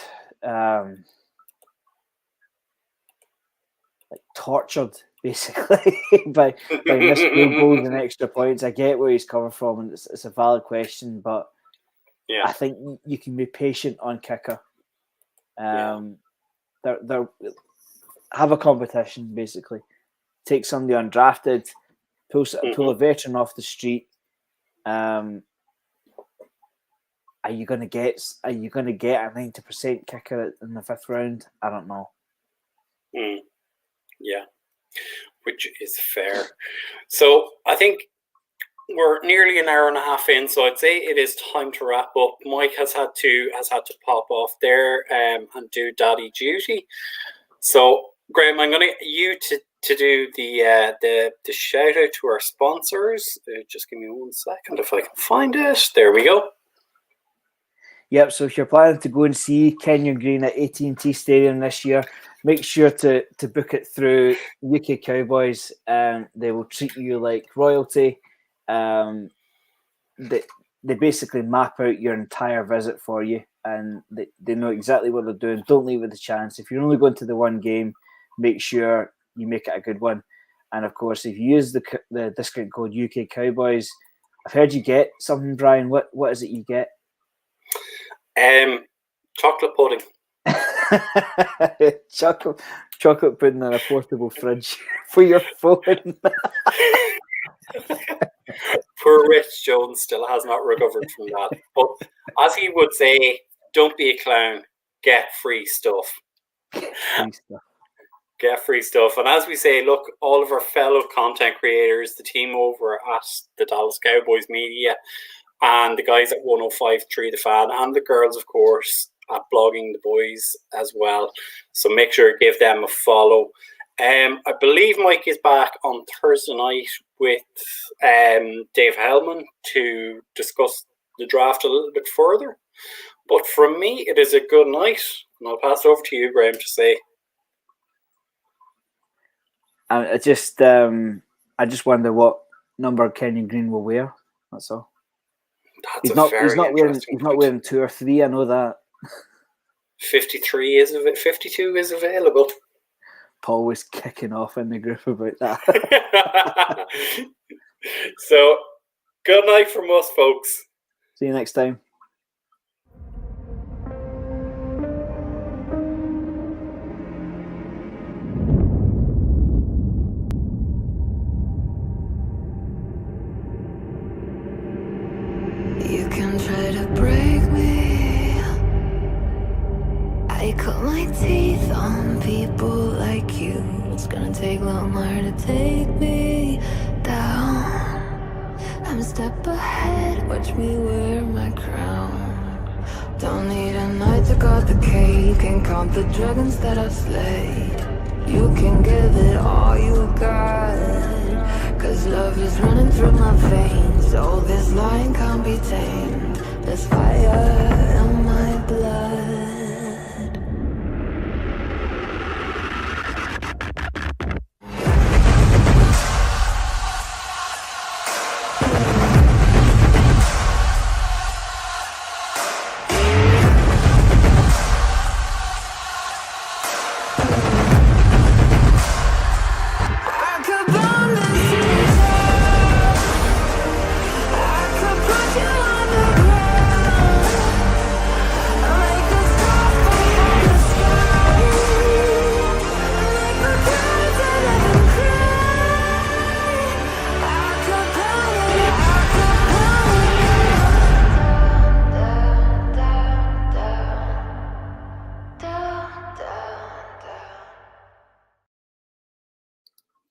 tortured basically by missed field goals and extra points. I get where he's coming from, and it's a valid question, but I think you can be patient on kicker. They're have a competition basically. Take somebody undrafted, pull a veteran off the street. Are you going to get a 90% kicker in the 5th round? I don't know. Yeah, which is fair. So I think we're nearly an hour and a half in, so I'd say it is time to wrap up. Mike has had to pop off there and do daddy duty. So Graham, I'm going to get you to do the shout out to our sponsors. Just give me 1 second if I can find it. There we go. Yep. So if you're planning to go and see Kenyon Green at AT&T Stadium this year, make sure to book it through UK Cowboys. They will treat you like royalty. They basically map out your entire visit for you, and they know exactly what they're doing. Don't leave it a chance. If you're only going to the one game, make sure you make it a good one. And of course, if you use the discount code UK Cowboys, I've heard you get something, Brian. What is it you get? Chocolate pudding. chocolate pudding and a portable fridge for your phone. Poor Rich Jones still has not recovered from that. But as he would say, don't be a clown. Get free stuff. Get free stuff. And as we say, look, all of our fellow content creators, the team over at the Dallas Cowboys Media, and the guys at 105.3 The Fan, and the girls, of course, at Blogging the Boys as well. So make sure to give them a follow. I believe Mike is back on Thursday night with Dave Hellman to discuss the draft a little bit further. But from me, it is a good night. And I'll pass over to you, Graham, to say. I just wonder what number Kenyon Green will wear. That's all. He's not wearing 2 or 3. I know that. 53 is of it. 52 is available. Paul was kicking off in the group about that. So, good night from us, folks. See you next time. You can try to break me. I cut my teeth on people like you. It's gonna take a lot more to take me down. I'm a step ahead, watch me wear my crown. Don't need a knight to guard the cave. Can count the dragons that I've slayed. You can give it all you got, 'cause love is running through my veins. Oh, this lion can't be tamed. There's fire in my blood.